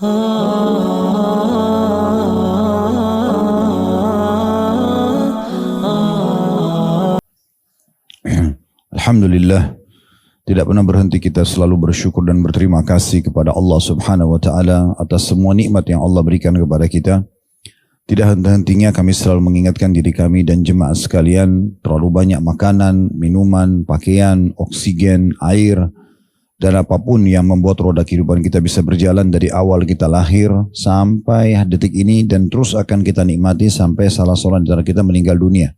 Alhamdulillah, tidak pernah berhenti kita selalu bersyukur dan berterima kasih kepada Allah Subhanahu wa taala atas semua nikmat yang Allah berikan kepada kita. Tidak henti-hentinya kami selalu mengingatkan diri kami dan jemaah sekalian, terlalu banyak makanan, minuman, pakaian, oksigen, air, dan apapun yang membuat roda kehidupan kita bisa berjalan dari awal kita lahir sampai detik ini dan terus akan kita nikmati sampai salah seorang di antara kita meninggal dunia.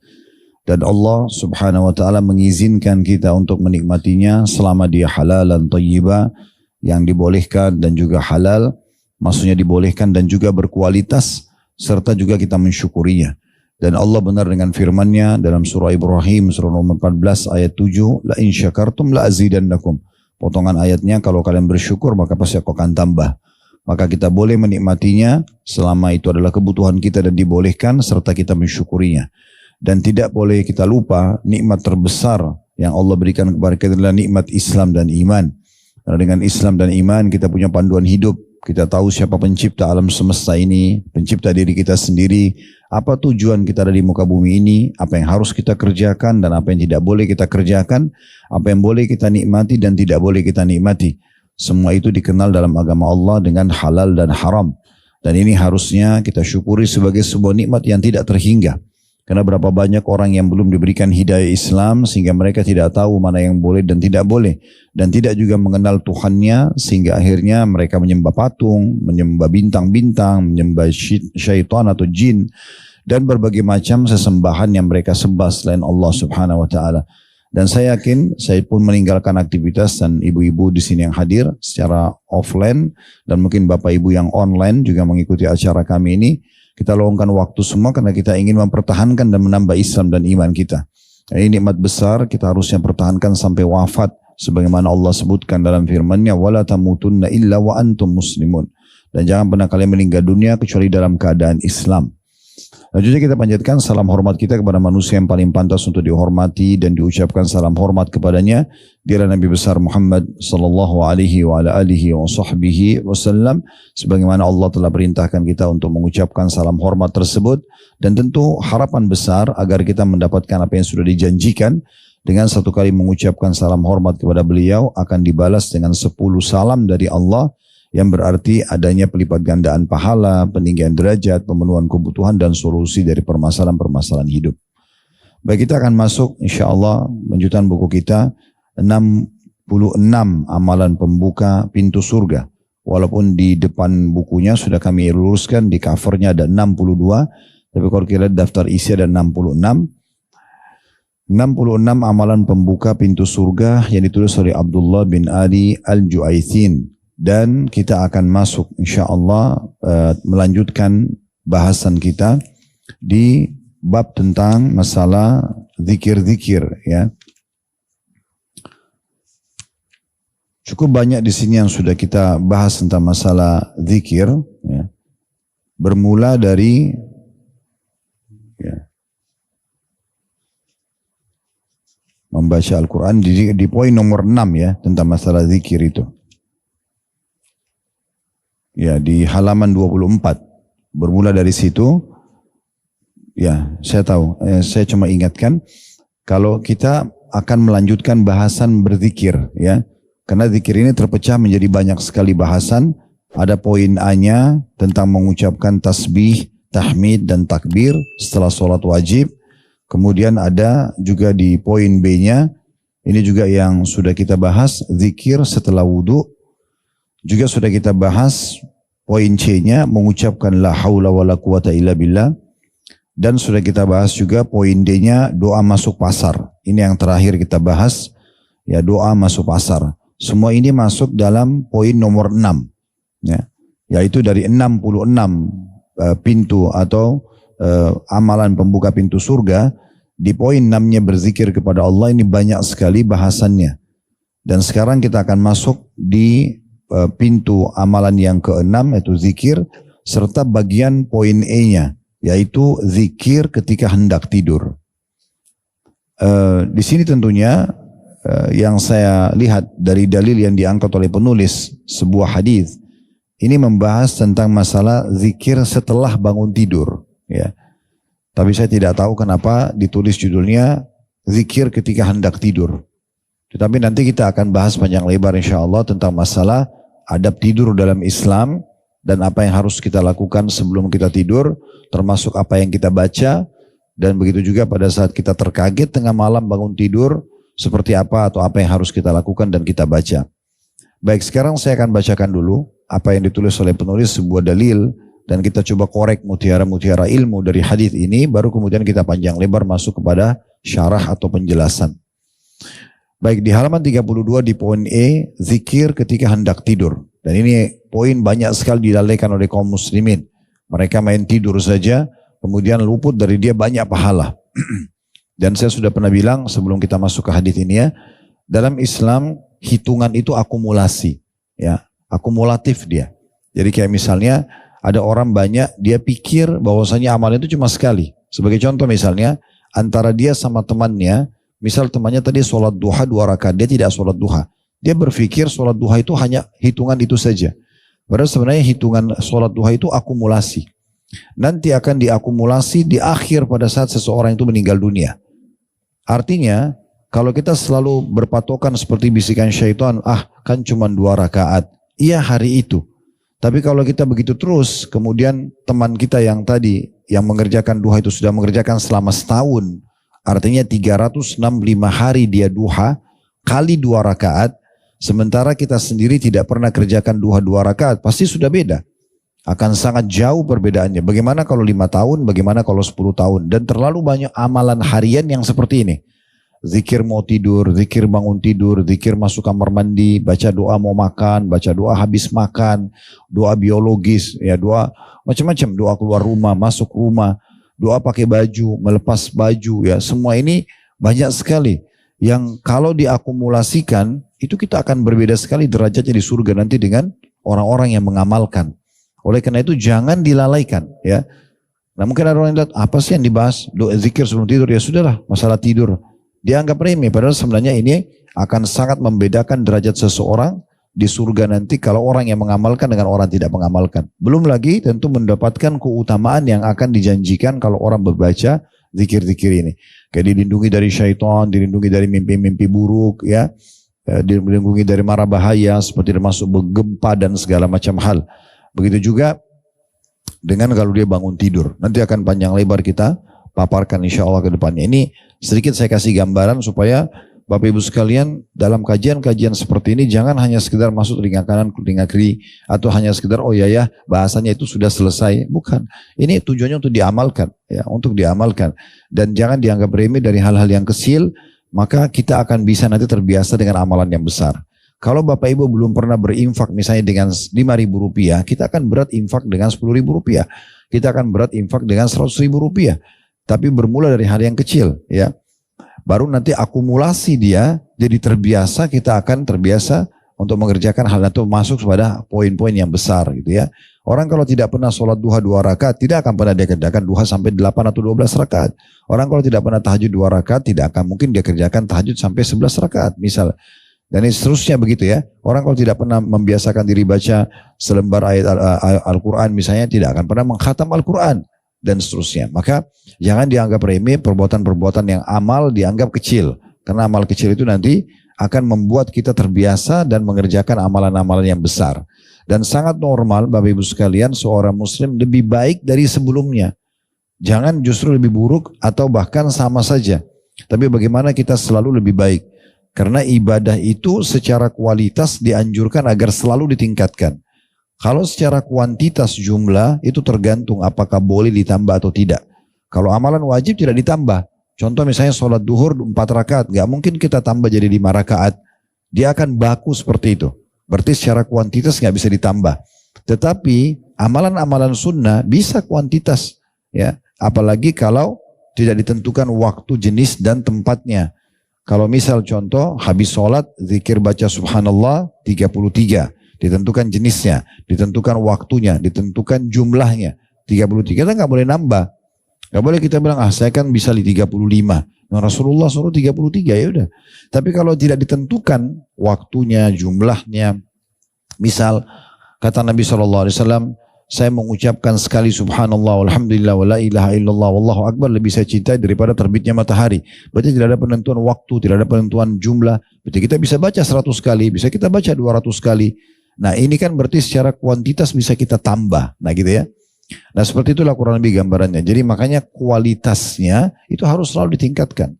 Dan Allah Subhanahu wa taala mengizinkan kita untuk menikmatinya selama dia halalan thayyibah, yang dibolehkan dan juga halal, maksudnya dibolehkan dan juga berkualitas, serta juga kita mensyukurinya. Dan Allah benar dengan firman-Nya dalam surah Ibrahim surah nomor 14 ayat 7, la in syakartum la azidannakum. Potongan ayatnya, kalau kalian bersyukur maka pasti aku akan tambah. Maka kita boleh menikmatinya selama itu adalah kebutuhan kita dan dibolehkan, serta kita mensyukurinya. Dan tidak boleh kita lupa nikmat terbesar yang Allah berikan kepada kita adalah nikmat Islam dan iman. Karena dengan Islam dan iman kita punya panduan hidup. Kita tahu siapa pencipta alam semesta ini, pencipta diri kita sendiri, apa tujuan kita ada di muka bumi ini, apa yang harus kita kerjakan dan apa yang tidak boleh kita kerjakan, apa yang boleh kita nikmati dan tidak boleh kita nikmati. Semua itu dikenal dalam agama Allah dengan halal dan haram. Dan ini harusnya kita syukuri sebagai sebuah nikmat yang tidak terhingga. Karena berapa banyak orang yang belum diberikan hidayah Islam sehingga mereka tidak tahu mana yang boleh dan tidak boleh. Dan tidak juga mengenal Tuhannya sehingga akhirnya mereka menyembah patung, menyembah bintang-bintang, menyembah syaitan atau jin. Dan berbagai macam sesembahan yang mereka sembah selain Allah Subhanahu wa ta'ala. Dan saya yakin saya pun meninggalkan aktivitas dan ibu-ibu di sini yang hadir secara offline. Dan mungkin bapak ibu yang online juga mengikuti acara kami ini. Kita luangkan waktu semua karena kita ingin mempertahankan dan menambah Islam dan iman kita. Ini nikmat besar, kita harusnya pertahankan sampai wafat. Sebagaimana Allah sebutkan dalam firman-Nya, وَلَا تَمُوتُنَّ إِلَّا وَأَنْتُمْ مُسْلِمُونَ. Dan jangan pernah kalian meninggal dunia kecuali dalam keadaan Islam. Selanjutnya kita panjatkan salam hormat kita kepada manusia yang paling pantas untuk dihormati dan diucapkan salam hormat kepadanya. Dia adalah Nabi besar Muhammad sallallahu alaihi wa ala alihi wa sahbihi wasallam. Sebagaimana Allah telah perintahkan kita untuk mengucapkan salam hormat tersebut. Dan tentu harapan besar agar kita mendapatkan apa yang sudah dijanjikan. Dengan satu kali mengucapkan salam hormat kepada beliau akan dibalas dengan 10 salam dari Allah. Yang berarti adanya pelipat gandaan pahala, peninggian derajat, pemenuhan kebutuhan dan solusi dari permasalahan-permasalahan hidup. Baik, kita akan masuk insyaAllah lanjutan buku kita 66 amalan pembuka pintu surga. Walaupun di depan bukunya sudah kami luruskan, di covernya ada 62, tapi kalau kita lihat daftar isi ada 66. 66 amalan pembuka pintu surga yang ditulis oleh Abdullah bin Ali Al-Ju'aithin. Dan kita akan masuk insyaAllah melanjutkan bahasan kita di bab tentang masalah zikir-zikir ya. Cukup banyak di sini yang sudah kita bahas tentang masalah zikir ya. Bermula dari ya, membaca Al-Quran di poin nomor 6 ya, tentang masalah zikir itu. Ya, di halaman 24. Bermula dari situ, ya saya tahu, saya cuma ingatkan, kalau kita akan melanjutkan bahasan berzikir, ya, karena zikir ini terpecah menjadi banyak sekali bahasan. Ada poin A-nya tentang mengucapkan tasbih, tahmid dan takbir setelah sholat wajib. Kemudian ada juga di poin B-nya, ini juga yang sudah kita bahas, zikir setelah wudhu. Juga sudah kita bahas poin C-nya mengucapkan la haula wa la quwata illa billah. Dan sudah kita bahas juga poin D-nya doa masuk pasar. Ini yang terakhir kita bahas, ya, doa masuk pasar. Semua ini masuk dalam poin nomor 6. Ya, yaitu dari 66 pintu atau amalan pembuka pintu surga. Di poin 6-nya berzikir kepada Allah ini banyak sekali bahasannya. Dan sekarang kita akan masuk di pintu amalan yang ke-6 yaitu zikir serta bagian poin E-nya yaitu zikir ketika hendak tidur. Di sini tentunya yang saya lihat dari dalil yang diangkat oleh penulis sebuah hadis ini membahas tentang masalah zikir setelah bangun tidur. Ya. Tapi saya tidak tahu kenapa ditulis judulnya zikir ketika hendak tidur. Tetapi nanti kita akan bahas panjang lebar insya Allah tentang masalah adab tidur dalam Islam dan apa yang harus kita lakukan sebelum kita tidur, termasuk apa yang kita baca, dan begitu juga pada saat kita terkaget tengah malam bangun tidur, seperti apa atau apa yang harus kita lakukan dan kita baca. Baik, sekarang saya akan bacakan dulu apa yang ditulis oleh penulis, sebuah dalil, dan kita coba korek mutiara-mutiara ilmu dari hadis ini, baru kemudian kita panjang lebar masuk kepada syarah atau penjelasan. Baik, di halaman 32 di poin E, zikir ketika hendak tidur. Dan ini poin banyak sekali dilalaikan oleh kaum muslimin. Mereka main tidur saja, kemudian luput dari dia banyak pahala. Dan saya sudah pernah bilang sebelum kita masuk ke hadis ini ya, dalam Islam hitungan itu akumulasi, ya, akumulatif dia. Jadi kayak misalnya ada orang banyak, dia pikir bahwasanya amalnya itu cuma sekali. Sebagai contoh misalnya, antara dia sama temannya, misal temannya tadi sholat duha 2 rakaat, dia tidak sholat duha. Dia berpikir sholat duha itu hanya hitungan itu saja. Padahal sebenarnya hitungan sholat duha itu akumulasi. Nanti akan diakumulasi di akhir pada saat seseorang itu meninggal dunia. Artinya, kalau kita selalu berpatokan seperti bisikan syaitan, kan cuma 2 rakaat. Iya hari itu. Tapi kalau kita begitu terus, kemudian teman kita yang tadi, yang mengerjakan duha itu sudah mengerjakan selama setahun. Artinya 365 hari dia duha, kali 2 rakaat, sementara kita sendiri tidak pernah kerjakan duha 2 rakaat, pasti sudah beda. Akan sangat jauh perbedaannya. Bagaimana kalau 5 tahun, bagaimana kalau 10 tahun. Dan terlalu banyak amalan harian yang seperti ini. Zikir mau tidur, zikir bangun tidur, zikir masuk kamar mandi, baca doa mau makan, baca doa habis makan, doa biologis, ya doa macam-macam, doa keluar rumah, masuk rumah, doa pakai baju, melepas baju, ya semua ini banyak sekali. Yang kalau diakumulasikan, itu kita akan berbeda sekali derajatnya di surga nanti dengan orang-orang yang mengamalkan. Oleh karena itu jangan dilalaikan, ya. Nah mungkin ada orang yang lihat, apa sih yang dibahas? Doa zikir sebelum tidur, ya sudahlah, masalah tidur. Dianggap remeh, padahal sebenarnya ini akan sangat membedakan derajat seseorang di surga nanti kalau orang yang mengamalkan dengan orang tidak mengamalkan. Belum lagi tentu mendapatkan keutamaan yang akan dijanjikan kalau orang berbaca zikir-zikir ini. Kayak dilindungi dari syaitan, dilindungi dari mimpi-mimpi buruk, ya, dilindungi dari mara bahaya seperti termasuk gempa dan segala macam hal. Begitu juga dengan kalau dia bangun tidur. Nanti akan panjang lebar kita paparkan insya Allah ke depannya. Ini sedikit saya kasih gambaran supaya Bapak Ibu sekalian dalam kajian-kajian seperti ini jangan hanya sekedar masuk telinga kanan, telinga kiri, atau hanya sekedar oh ya bahasanya itu sudah selesai. Bukan. Ini tujuannya untuk diamalkan, ya, untuk diamalkan. Dan jangan dianggap remeh dari hal-hal yang kecil, maka kita akan bisa nanti terbiasa dengan amalan yang besar. Kalau Bapak Ibu belum pernah berinfak misalnya dengan 5.000 rupiah, kita akan berat infak dengan 10.000 rupiah. Kita akan berat infak dengan 100.000 rupiah. Tapi bermula dari hal yang kecil, ya. Baru nanti akumulasi dia jadi terbiasa, kita akan terbiasa untuk mengerjakan hal itu masuk pada poin-poin yang besar gitu ya. Orang kalau tidak pernah sholat duha 2 rakaat, tidak akan pernah dia kerjakan duha sampai 8 atau 12 rakaat. Orang kalau tidak pernah tahajud 2 rakaat, tidak akan mungkin dia kerjakan tahajud sampai 11 rakaat misal. Dan seterusnya begitu ya. Orang kalau tidak pernah membiasakan diri baca selembar ayat Al-Quran misalnya, tidak akan pernah mengkhatam Al-Quran. Dan seterusnya. Maka jangan dianggap remeh perbuatan-perbuatan yang amal dianggap kecil. Karena amal kecil itu nanti akan membuat kita terbiasa dan mengerjakan amalan-amalan yang besar. Dan sangat normal Bapak Ibu sekalian seorang muslim lebih baik dari sebelumnya. Jangan justru lebih buruk atau bahkan sama saja. Tapi bagaimana kita selalu lebih baik. Karena ibadah itu secara kualitas dianjurkan agar selalu ditingkatkan. Kalau secara kuantitas jumlah itu tergantung apakah boleh ditambah atau tidak. Kalau amalan wajib tidak ditambah. Contoh misalnya sholat duhur 4 rakaat. Gak mungkin kita tambah jadi 5 rakaat. Dia akan baku seperti itu. Berarti secara kuantitas gak bisa ditambah. Tetapi amalan-amalan sunnah bisa kuantitas. Ya, apalagi kalau tidak ditentukan waktu, jenis dan tempatnya. Kalau misal contoh habis sholat zikir baca subhanallah 33. Ditentukan jenisnya, ditentukan waktunya, ditentukan jumlahnya. 33 kita nggak boleh nambah. Nggak boleh kita bilang, saya kan bisa di 35. Nah, Rasulullah suruh 33, ya udah. Tapi kalau tidak ditentukan waktunya, jumlahnya, misal Kata Nabi SAW, saya mengucapkan sekali subhanallah, walhamdulillah, wa la ilaha illallah, wallahu akbar lebih saya cintai daripada terbitnya matahari. Berarti tidak ada penentuan waktu, tidak ada penentuan jumlah. Berarti kita bisa baca 100 kali, bisa kita baca 200 kali. Nah ini kan berarti secara kuantitas bisa kita tambah. Nah gitu ya. Nah seperti itulah kurang lebih gambarannya. Jadi makanya kualitasnya itu harus selalu ditingkatkan.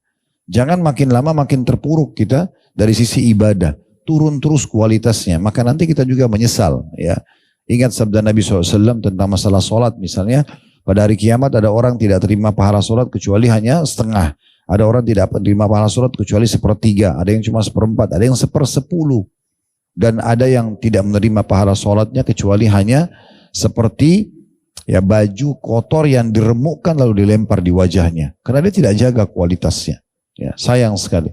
Jangan makin lama makin terpuruk kita dari sisi ibadah. Turun terus kualitasnya. Maka nanti kita juga menyesal ya. Ingat sabda Nabi SAW tentang masalah sholat misalnya. Pada hari kiamat ada orang tidak terima pahala sholat kecuali hanya setengah. Ada orang tidak terima pahala sholat kecuali sepertiga. Ada yang cuma seperempat. Ada yang sepersepuluh. Dan ada yang tidak menerima pahala sholatnya kecuali hanya seperti ya baju kotor yang diremukkan lalu dilempar di wajahnya. Karena dia tidak jaga kualitasnya. Ya, sayang sekali.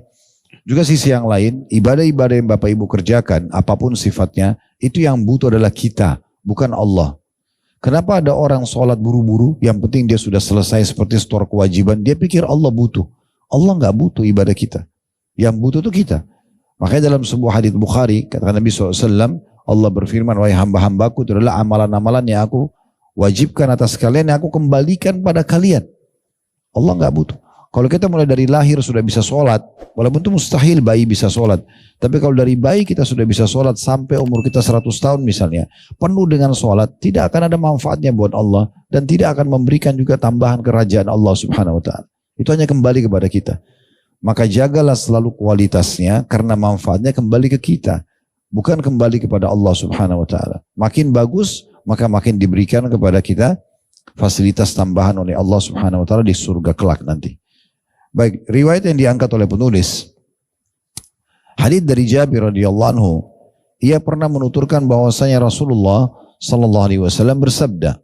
Juga sisi yang lain, ibadah-ibadah yang Bapak Ibu kerjakan, apapun sifatnya, itu yang butuh adalah kita, bukan Allah. Kenapa ada orang sholat buru-buru, yang penting dia sudah selesai seperti setor kewajiban, dia pikir Allah butuh. Allah nggak butuh ibadah kita. Yang butuh itu kita. Makanya dalam sebuah hadits Bukhari, kata Nabi SAW, Allah berfirman, wahai hamba-hambaku, itu adalah amalan-amalan yang aku wajibkan atas kalian, yang aku kembalikan pada kalian. Allah nggak butuh. Kalau kita mulai dari lahir sudah bisa sholat, walaupun itu mustahil bayi bisa sholat. Tapi kalau dari bayi kita sudah bisa sholat sampai umur kita 100 tahun misalnya, penuh dengan sholat, tidak akan ada manfaatnya buat Allah. Dan tidak akan memberikan juga tambahan kerajaan Allah subhanahu wa ta'ala. Itu hanya kembali kepada kita. Maka jagalah selalu kualitasnya karena manfaatnya kembali ke kita. Bukan kembali kepada Allah subhanahu wa ta'ala. Makin bagus, maka makin diberikan kepada kita fasilitas tambahan oleh Allah subhanahu wa ta'ala di surga kelak nanti. Baik, riwayat yang diangkat oleh penulis hadits dari Jabir radhiyallahu anhu, ia pernah menuturkan bahwasanya Rasulullah sallallahu alaihi wasallam bersabda,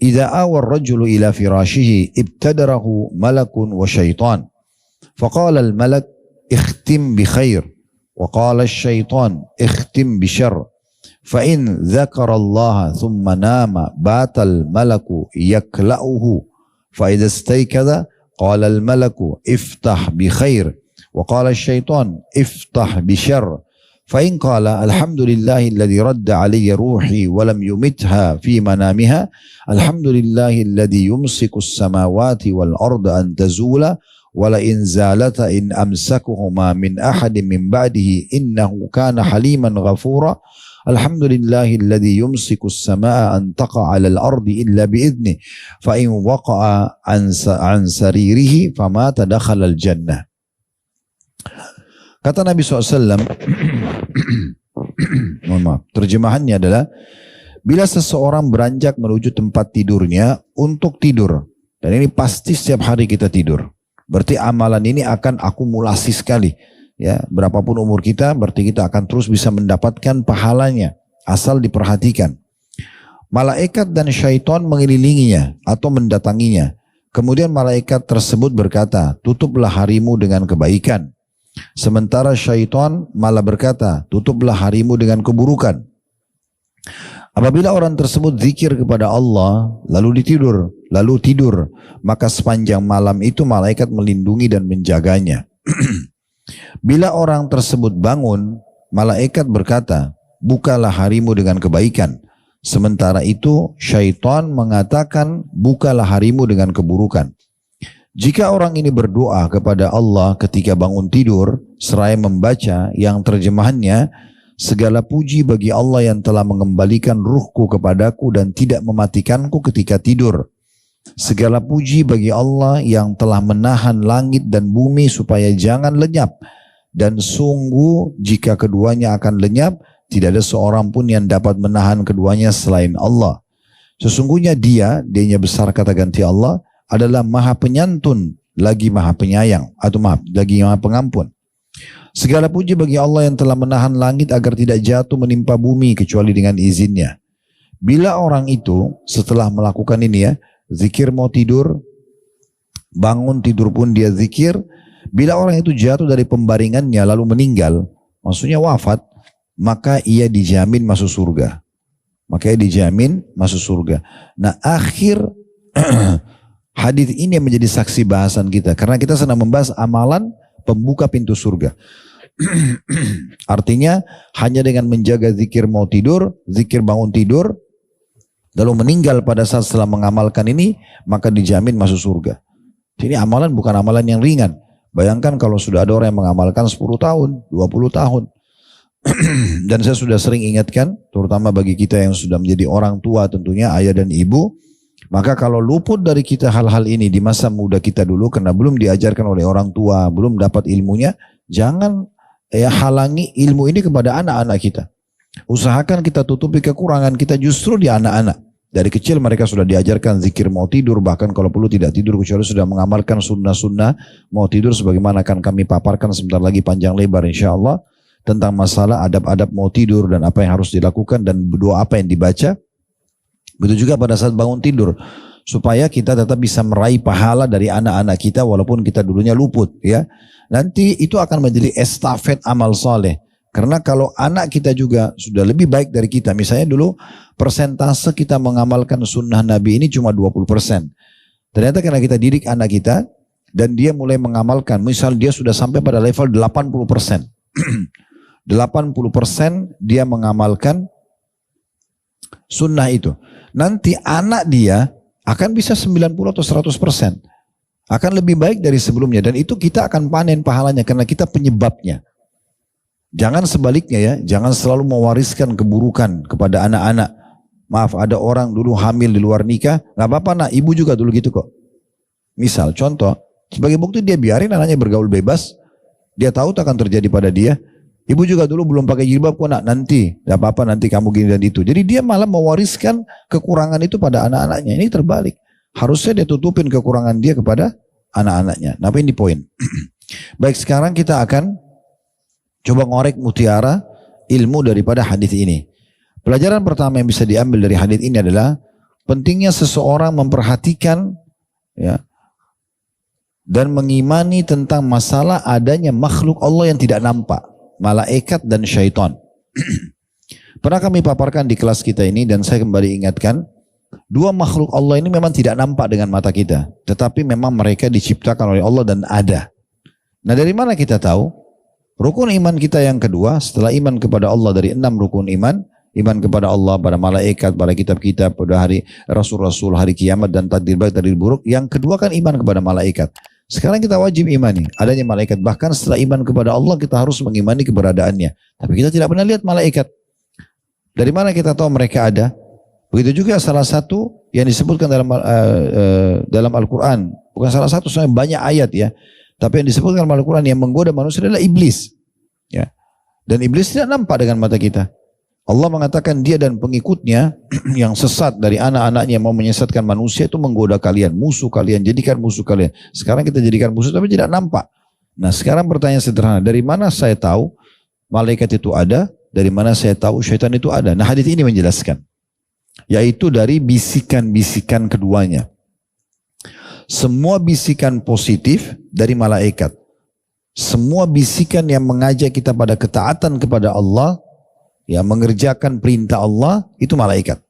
"Idza awa ar-rajulu ila firashihi ibtadarahu malakun wa syaitan. Faqala al-malak ikhtim bi khair wa qala asy-syaitan ikhtim bi syarr. Fa in dzakara Allah thumma nama batal malaku yakla'uhu fa idza istaykadha قال الملك افتح بخير وقال الشيطان افتح بشر فإن قال الحمد لله الذي رد علي روحي ولم يمتها في منامها الحمد لله الذي يمسك السماوات والأرض أن تزولا ولئن زالتا إن أمسكهما من أحد من بعده إنه كان حليما غفورا الحمد لله الذي يمسك السماء أن تقع على الأرض إلا بإذنه فإن وقع عن سريره فما تدخل الجنة." Kata Nabi SAW, mohon maaf, terjemahannya adalah, bila seseorang beranjak menuju tempat tidurnya untuk tidur, dan ini pasti setiap hari kita tidur, berarti amalan ini akan akumulasi sekali. Ya, berapapun umur kita, berarti kita akan terus bisa mendapatkan pahalanya, asal diperhatikan. Malaikat dan syaitan mengelilinginya atau mendatanginya. Kemudian malaikat tersebut berkata, tutuplah harimu dengan kebaikan. Sementara syaitan malah berkata, tutuplah harimu dengan keburukan. Apabila orang tersebut zikir kepada Allah, lalu tidur, maka sepanjang malam itu malaikat melindungi dan menjaganya. Bila orang tersebut bangun, malaikat berkata, bukalah harimu dengan kebaikan. Sementara itu, syaitan mengatakan, bukalah harimu dengan keburukan. Jika orang ini berdoa kepada Allah ketika bangun tidur, seraya membaca yang terjemahannya, segala puji bagi Allah yang telah mengembalikan ruhku kepadaku dan tidak mematikanku ketika tidur. Segala puji bagi Allah yang telah menahan langit dan bumi supaya jangan lenyap. Dan sungguh jika keduanya akan lenyap, tidak ada seorang pun yang dapat menahan keduanya selain Allah. Sesungguhnya dianya besar kata ganti Allah, adalah maha penyantun, lagi maha penyayang, lagi maha pengampun. Segala puji bagi Allah yang telah menahan langit agar tidak jatuh menimpa bumi kecuali dengan izinnya. Bila orang itu setelah melakukan ini zikir mau tidur, bangun tidur pun dia zikir. Bila orang itu jatuh dari pembaringannya lalu meninggal, maksudnya wafat, maka ia dijamin masuk surga. Nah akhir hadis ini menjadi saksi bahasan kita. Karena kita sedang membahas amalan pembuka pintu surga. Artinya hanya dengan menjaga zikir mau tidur, zikir bangun tidur, lalu meninggal pada saat setelah mengamalkan ini, maka dijamin masuk surga. Ini amalan bukan amalan yang ringan. Bayangkan kalau sudah ada orang yang mengamalkan 10 tahun, 20 tahun. Dan saya sudah sering ingatkan, terutama bagi kita yang sudah menjadi orang tua tentunya, ayah dan ibu, maka kalau luput dari kita hal-hal ini di masa muda kita dulu, karena belum diajarkan oleh orang tua, belum dapat ilmunya, jangan halangi ilmu ini kepada anak-anak kita. Usahakan kita tutupi kekurangan kita justru di anak-anak. Dari kecil mereka sudah diajarkan zikir mau tidur, bahkan kalau perlu tidak tidur kecuali sudah mengamalkan sunnah-sunnah mau tidur, sebagaimana akan kami paparkan sebentar lagi panjang lebar insya Allah tentang masalah adab-adab mau tidur dan apa yang harus dilakukan dan doa apa yang dibaca. Begitu juga pada saat bangun tidur, supaya kita tetap bisa meraih pahala dari anak-anak kita walaupun kita dulunya luput ya. Nanti itu akan menjadi estafet amal soleh. Karena kalau anak kita juga sudah lebih baik dari kita, misalnya dulu persentase kita mengamalkan sunnah Nabi ini cuma 20%. Ternyata karena kita didik anak kita dan dia mulai mengamalkan, misal dia sudah sampai pada level 80%. 80% dia mengamalkan sunnah itu. Nanti anak dia akan bisa 90 atau 100%. Akan lebih baik dari sebelumnya. Dan itu kita akan panen pahalanya karena kita penyebabnya. Jangan sebaliknya ya. Jangan selalu mewariskan keburukan kepada anak-anak. Maaf, ada orang dulu hamil di luar nikah. Gak apa-apa nak, ibu juga dulu gitu kok. Misal, contoh. Sebagai bukti dia biarin anaknya bergaul bebas. Dia tahu tak akan terjadi pada dia. Ibu juga dulu belum pakai jilbab kok nak, nanti. Gak apa-apa nanti kamu gini dan itu. Jadi dia malah mewariskan kekurangan itu pada anak-anaknya. Ini terbalik. Harusnya dia tutupin kekurangan dia kepada anak-anaknya. Nah ini poin. Baik, sekarang kita akan coba ngorek mutiara ilmu daripada hadis ini. Pelajaran pertama yang bisa diambil dari hadis ini adalah pentingnya seseorang memperhatikan ya, dan mengimani tentang masalah adanya makhluk Allah yang tidak nampak, malaikat dan syaitan. Pernah kami paparkan di kelas kita ini dan saya kembali ingatkan, dua makhluk Allah ini memang tidak nampak dengan mata kita, tetapi memang mereka diciptakan oleh Allah dan ada. Nah dari mana kita tahu? Rukun iman kita yang kedua setelah iman kepada Allah dari 6 rukun iman, iman kepada Allah, pada malaikat, pada kitab-kitab, pada hari rasul-rasul, hari kiamat dan takdir baik takdir buruk. Yang kedua kan iman kepada malaikat. Sekarang kita wajib imani adanya malaikat. Bahkan setelah iman kepada Allah kita harus mengimani keberadaannya. Tapi kita tidak pernah lihat malaikat. Dari mana kita tahu mereka ada? Begitu juga salah satu yang disebutkan dalam Al-Quran. Bukan salah satu, soalnya banyak ayat ya. Tapi yang disebutkan dalam Al-Quran yang menggoda manusia adalah iblis. Ya. Dan iblis tidak nampak dengan mata kita. Allah mengatakan dia dan pengikutnya yang sesat dari anak-anaknya mau menyesatkan manusia itu menggoda kalian. Musuh kalian, jadikan musuh kalian. Sekarang kita jadikan musuh tapi tidak nampak. Nah sekarang pertanyaan sederhana. Dari mana saya tahu malaikat itu ada? Dari mana saya tahu syaitan itu ada? Nah hadis ini menjelaskan. Yaitu dari bisikan-bisikan keduanya. Semua bisikan positif dari malaikat. Semua bisikan yang mengajak kita pada ketaatan kepada Allah, ya mengerjakan perintah Allah, itu malaikat.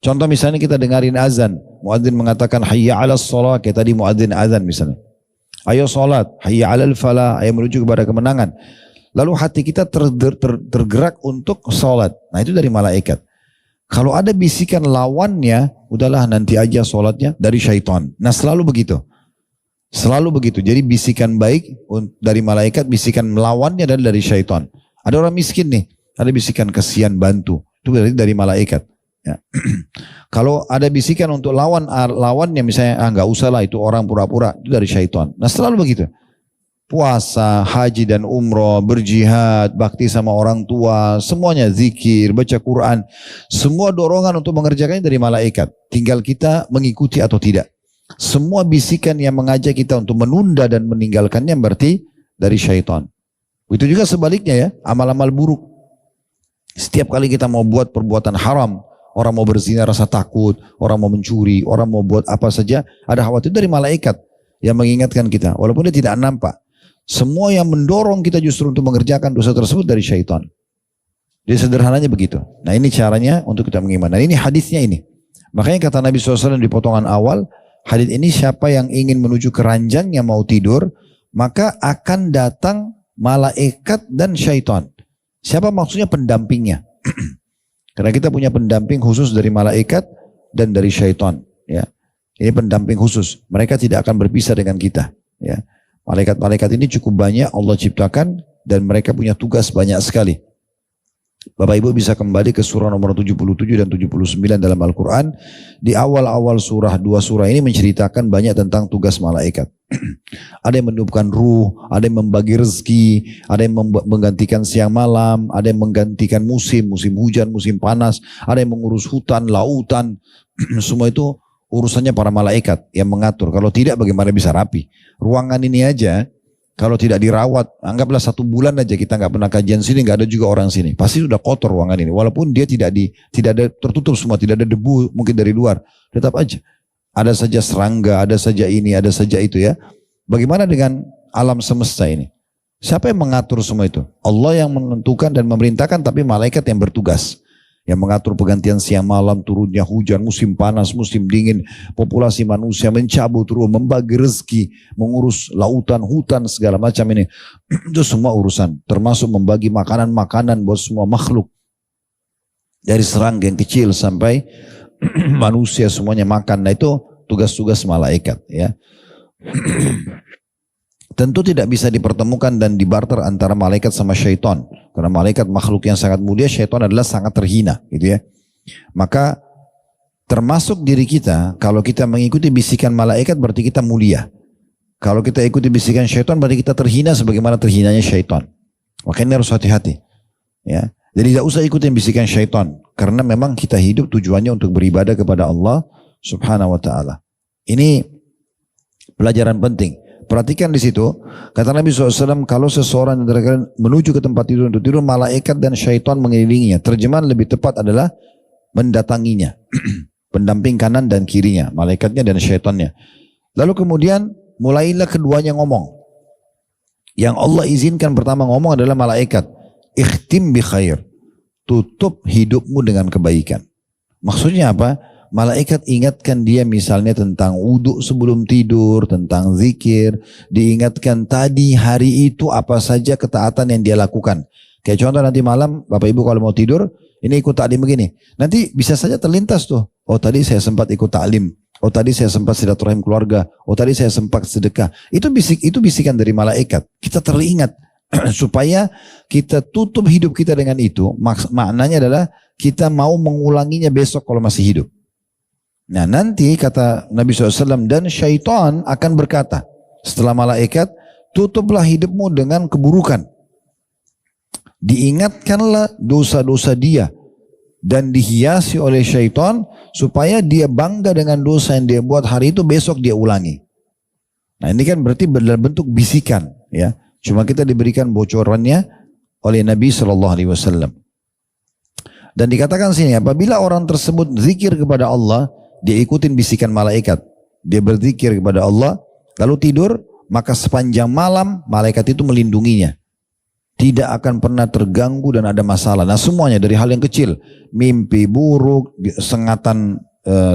Contoh misalnya kita dengarin azan, muadzin mengatakan hayya 'alas shalah, kayak tadi muadzin azan misalnya. Ayo salat, hayya 'alal falah, ayo menuju kepada kemenangan. Lalu hati kita tergerak untuk salat. Nah itu dari malaikat. Kalau ada bisikan lawannya, udahlah nanti aja sholatnya, dari syaitan. Nah selalu begitu. Selalu begitu. Jadi bisikan baik dari malaikat, bisikan melawannya adalah dari syaitan. Ada orang miskin nih, ada bisikan kasihan bantu. Itu berarti dari malaikat. Ya. Kalau ada bisikan untuk lawannya misalnya, nggak usah lah itu orang pura-pura, itu dari syaitan. Nah selalu begitu. Puasa, haji dan umroh, berjihad, bakti sama orang tua, semuanya zikir, baca Quran, semua dorongan untuk mengerjakannya dari malaikat. Tinggal kita mengikuti atau tidak. Semua bisikan yang mengajak kita untuk menunda dan meninggalkannya berarti dari syaitan. Begitu juga sebaliknya ya, amal-amal buruk. Setiap kali kita mau buat perbuatan haram, orang mau berzina rasa takut, orang mau mencuri, orang mau buat apa saja, ada khawatir dari malaikat yang mengingatkan kita, walaupun dia tidak nampak. Semua yang mendorong kita justru untuk mengerjakan dosa tersebut dari syaitan. Jadi sederhananya begitu. Nah ini caranya untuk kita mengimani. Nah ini hadisnya ini. Makanya kata Nabi SAW di potongan awal, hadis ini siapa yang ingin menuju ke ranjangnya mau tidur, maka akan datang malaikat dan syaitan. Siapa maksudnya pendampingnya? Karena kita punya pendamping khusus dari malaikat dan dari syaitan. Ya, ini pendamping khusus. Mereka tidak akan berpisah dengan kita. Ya, malaikat-malaikat ini cukup banyak Allah ciptakan dan mereka punya tugas banyak sekali. Bapak Ibu bisa kembali ke surah nomor 77 dan 79 dalam Al-Quran. Di awal-awal surah, dua surah ini menceritakan banyak tentang tugas malaikat. Ada yang meniupkan ruh, ada yang membagi rezeki, ada yang menggantikan siang malam, ada yang menggantikan musim, musim hujan, musim panas, ada yang mengurus hutan, lautan. Semua itu urusannya para malaikat yang mengatur. Kalau tidak bagaimana bisa rapi? Ruangan ini aja kalau tidak dirawat, anggaplah 1 bulan aja kita nggak pernah kajian sini, nggak ada juga orang sini. Pasti sudah kotor ruangan ini. Walaupun dia tidak ada tertutup semua, tidak ada debu mungkin dari luar, tetap aja ada saja serangga, ada saja ini, ada saja itu ya. Bagaimana dengan alam semesta ini? Siapa yang mengatur semua itu? Allah yang menentukan dan memerintahkan, tapi malaikat yang bertugas. Yang mengatur pergantian siang malam, turunnya hujan, musim panas, musim dingin, populasi manusia mencabut ruh, membagi rezeki, mengurus lautan, hutan, segala macam ini. Itu semua urusan, termasuk membagi makanan-makanan buat semua makhluk. Dari serangga yang kecil sampai manusia semuanya makan. Nah itu tugas-tugas malaikat ya. Tentu tidak bisa dipertemukan dan dibarter antara malaikat sama syaitan. Karena malaikat makhluk yang sangat mulia, syaitan adalah sangat terhina gitu ya. Maka termasuk diri kita, kalau kita mengikuti bisikan malaikat berarti kita mulia. Kalau kita ikuti bisikan syaitan berarti kita terhina sebagaimana terhinanya syaitan. Makanya harus hati-hati. Ya. Jadi tidak usah ikutin bisikan syaitan. Karena memang kita hidup tujuannya untuk beribadah kepada Allah subhanahu wa ta'ala. Ini pelajaran penting. Perhatikan di situ, kata Nabi SAW, kalau seseorang menuju ke tempat tidur untuk tidur, malaikat dan syaitan mengelilinginya. Terjemahan lebih tepat adalah mendatanginya. Pendamping kanan dan kirinya, malaikatnya dan syaitannya. Lalu kemudian mulailah keduanya ngomong. Yang Allah izinkan pertama ngomong adalah malaikat. Ikhtim bi khair. Tutup hidupmu dengan kebaikan. Maksudnya apa? Malaikat ingatkan dia misalnya tentang wudhu sebelum tidur, tentang zikir, diingatkan tadi hari itu apa saja ketaatan yang dia lakukan. Kayak contoh nanti malam Bapak Ibu kalau mau tidur, ini ikut taklim begini. Nanti bisa saja terlintas tuh, oh tadi saya sempat ikut taklim, oh tadi saya sempat silaturahim keluarga, oh tadi saya sempat sedekah. Itu bisikan dari malaikat. Kita teringat supaya kita tutup hidup kita dengan itu. Maknanya adalah kita mau mengulanginya besok kalau masih hidup. Nah nanti kata Nabi SAW, dan syaitan akan berkata setelah malaikat, tutuplah hidupmu dengan keburukan. Diingatkanlah dosa-dosa dia dan dihiasi oleh syaitan supaya dia bangga dengan dosa yang dia buat hari itu, besok dia ulangi. Nah ini kan berarti dalam bentuk bisikan ya. Cuma kita diberikan bocorannya oleh Nabi SAW. Dan dikatakan sini, apabila orang tersebut zikir kepada Allah, dia ikutin bisikan malaikat. Dia berzikir kepada Allah, lalu tidur, maka sepanjang malam malaikat itu melindunginya. Tidak akan pernah terganggu dan ada masalah. Nah semuanya dari hal yang kecil, mimpi buruk, sengatan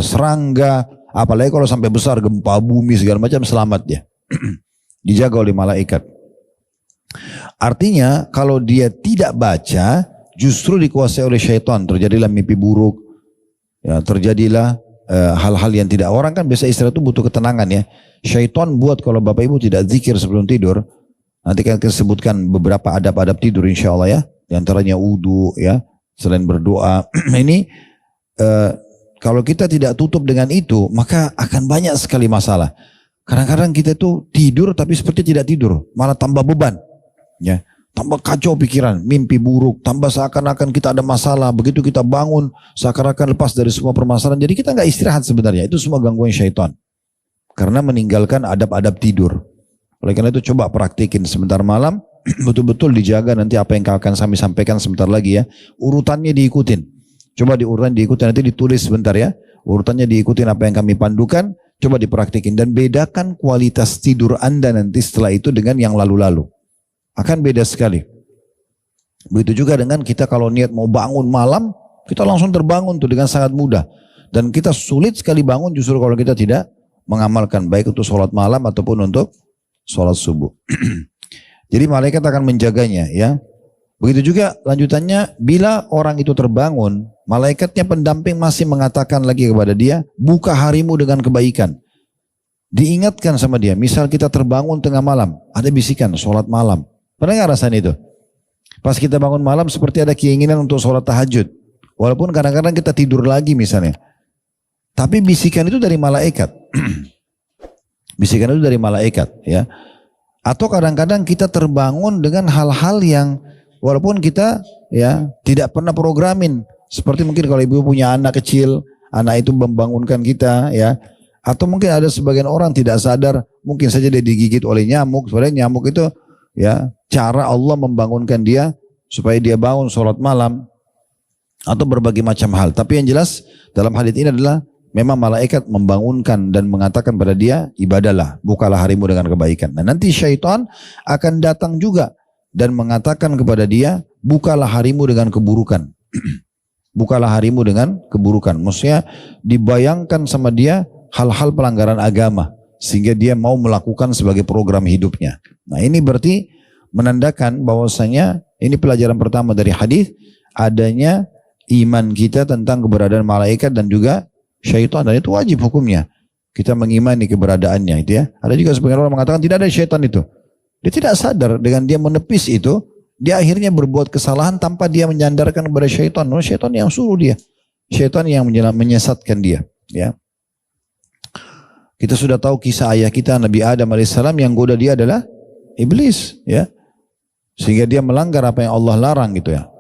serangga, apalagi kalau sampai besar gempa bumi segala macam, selamat dia. Dijaga oleh malaikat. Artinya kalau dia tidak baca, justru dikuasai oleh syaitan. Terjadilah mimpi buruk, ya, terjadilah hal-hal yang tidak, orang kan biasa istirahat itu butuh ketenangan ya. Syaitan buat kalau Bapak Ibu tidak zikir sebelum tidur, nanti kan kita sebutkan beberapa adab-adab tidur insya Allah ya. Di antaranya wudu ya, selain berdoa. Ini kalau kita tidak tutup dengan itu, maka akan banyak sekali masalah. Kadang-kadang kita itu tidur tapi seperti tidak tidur, malah tambah beban ya. Tambah kacau pikiran, mimpi buruk, tambah seakan-akan kita ada masalah. Begitu kita bangun, seakan-akan lepas dari semua permasalahan. Jadi kita nggak istirahat sebenarnya. Itu semua gangguan syaitan. Karena meninggalkan adab-adab tidur. Oleh karena itu coba praktikin sebentar malam, betul-betul dijaga nanti apa yang akan kami sampaikan sebentar lagi ya. Urutannya diikutin. Coba diurutan diikutin, nanti ditulis sebentar ya. Urutannya diikutin apa yang kami pandukan, coba dipraktikin. Dan bedakan kualitas tidur Anda nanti setelah itu dengan yang lalu-lalu. Akan beda sekali. Begitu juga dengan kita kalau niat mau bangun malam, kita langsung terbangun tuh dengan sangat mudah. Dan kita sulit sekali bangun justru kalau kita tidak mengamalkan, baik untuk sholat malam ataupun untuk sholat subuh. Jadi malaikat akan menjaganya ya. Begitu juga lanjutannya, bila orang itu terbangun, malaikatnya pendamping masih mengatakan lagi kepada dia, buka harimu dengan kebaikan. Diingatkan sama dia, misal kita terbangun tengah malam, ada bisikan, sholat malam. Pernah nggak rasain itu? Pas kita bangun malam seperti ada keinginan untuk sholat tahajud. Walaupun kadang-kadang kita tidur lagi misalnya. Tapi bisikan itu dari malaikat. Bisikan itu dari malaikat ya. Atau kadang-kadang kita terbangun dengan hal-hal yang walaupun kita ya tidak pernah programin. Seperti mungkin kalau ibu punya anak kecil, anak itu membangunkan kita ya. Atau mungkin ada sebagian orang tidak sadar, mungkin saja dia digigit oleh nyamuk. Sebenarnya nyamuk itu ya cara Allah membangunkan dia supaya dia bangun sholat malam atau berbagai macam hal. Tapi yang jelas dalam hadits ini adalah memang malaikat membangunkan dan mengatakan pada dia, ibadahlah, bukalah harimu dengan kebaikan. Nah nanti syaitan akan datang juga dan mengatakan kepada dia, bukalah harimu dengan keburukan. Bukalah harimu dengan keburukan. Maksudnya dibayangkan sama dia hal-hal pelanggaran agama. Sehingga dia mau melakukan sebagai program hidupnya. Nah ini berarti menandakan bahwasanya ini pelajaran pertama dari hadis, adanya iman kita tentang keberadaan malaikat dan juga syaitan, dan itu wajib hukumnya. Kita mengimani keberadaannya itu ya. Ada juga sebagian orang mengatakan tidak ada syaitan itu. Dia tidak sadar dengan dia menepis itu, dia akhirnya berbuat kesalahan tanpa dia menyandarkan kepada syaitan. No, syaitan yang suruh dia. Syaitan yang menyesatkan dia. Ya. Kita sudah tahu kisah ayah kita Nabi Adam alaihissalam, yang goda dia adalah iblis. Ya. Sehingga dia melanggar apa yang Allah larang gitu ya.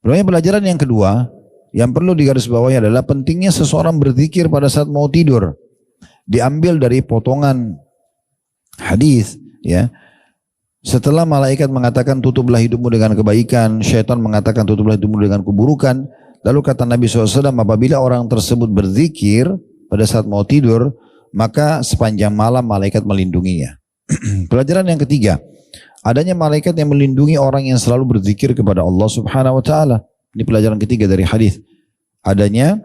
Pelajaran yang kedua, yang perlu digarisbawahi adalah pentingnya seseorang berzikir pada saat mau tidur. Diambil dari potongan hadis, ya. Setelah malaikat mengatakan tutuplah hidupmu dengan kebaikan, syaitan mengatakan tutuplah hidupmu dengan keburukan. Lalu kata Nabi SAW, apabila orang tersebut berzikir pada saat mau tidur, maka sepanjang malam malaikat melindunginya. Pelajaran yang ketiga, adanya malaikat yang melindungi orang yang selalu berzikir kepada Allah Subhanahu wa taala. Ini pelajaran ketiga dari hadis. Adanya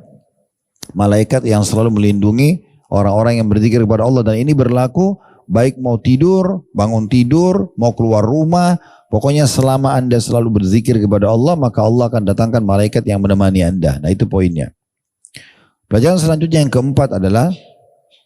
malaikat yang selalu melindungi orang-orang yang berzikir kepada Allah, dan ini berlaku baik mau tidur, bangun tidur, mau keluar rumah, pokoknya selama Anda selalu berzikir kepada Allah, maka Allah akan datangkan malaikat yang menemani Anda. Nah, itu poinnya. Pelajaran selanjutnya yang keempat adalah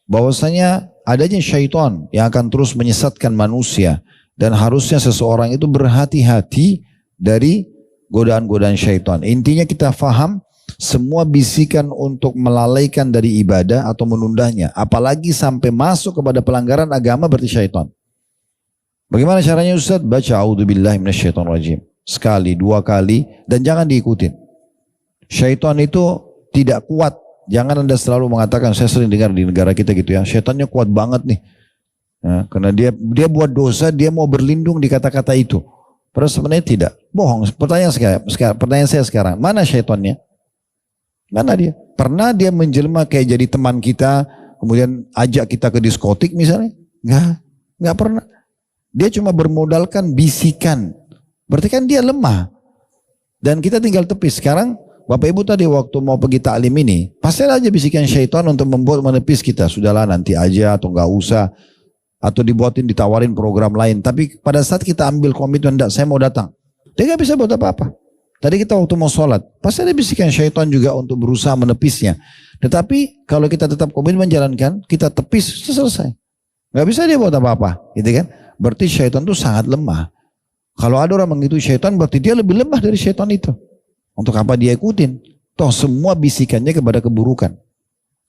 bahwasanya adanya syaitan yang akan terus menyesatkan manusia, dan harusnya seseorang itu berhati-hati dari godaan-godaan syaitan. Intinya kita faham semua bisikan untuk melalaikan dari ibadah atau menundanya, apalagi sampai masuk kepada pelanggaran agama, berarti syaitan. Bagaimana caranya Ustaz? Baca a'udzubillahi minasyaitonirrajim sekali, dua kali, dan jangan diikutin. Syaitan itu tidak kuat. Jangan Anda selalu mengatakan, saya sering dengar di negara kita gitu ya, syaitannya kuat banget nih. Ya, karena dia buat dosa, dia mau berlindung di kata-kata itu. Padahal sebenarnya tidak. Bohong. Pertanyaan saya sekarang, mana syaitannya? Mana dia? Pernah dia menjelma kayak jadi teman kita, kemudian ajak kita ke diskotik misalnya? Enggak pernah. Dia cuma bermodalkan bisikan. Berarti kan dia lemah. Dan kita tinggal tepis. Sekarang Bapak Ibu tadi waktu mau pergi taklim ini, pasti aja bisikan syaitan untuk membuat menepis kita. Sudahlah nanti aja, atau enggak usah. Atau dibuatin, ditawarin program lain. Tapi pada saat kita ambil komitmen, enggak, saya mau datang. Dia nggak bisa buat apa-apa. Tadi kita waktu mau sholat, pasti ada bisikan syaitan juga untuk berusaha menepisnya. Tetapi kalau kita tetap komitmen menjalankan, kita tepis, selesai. Nggak bisa dia buat apa-apa, gitu kan? Berarti syaitan itu sangat lemah. Kalau ada orang mengikuti syaitan, berarti dia lebih lemah dari syaitan itu. Untuk apa dia ikutin? Toh semua bisikannya kepada keburukan.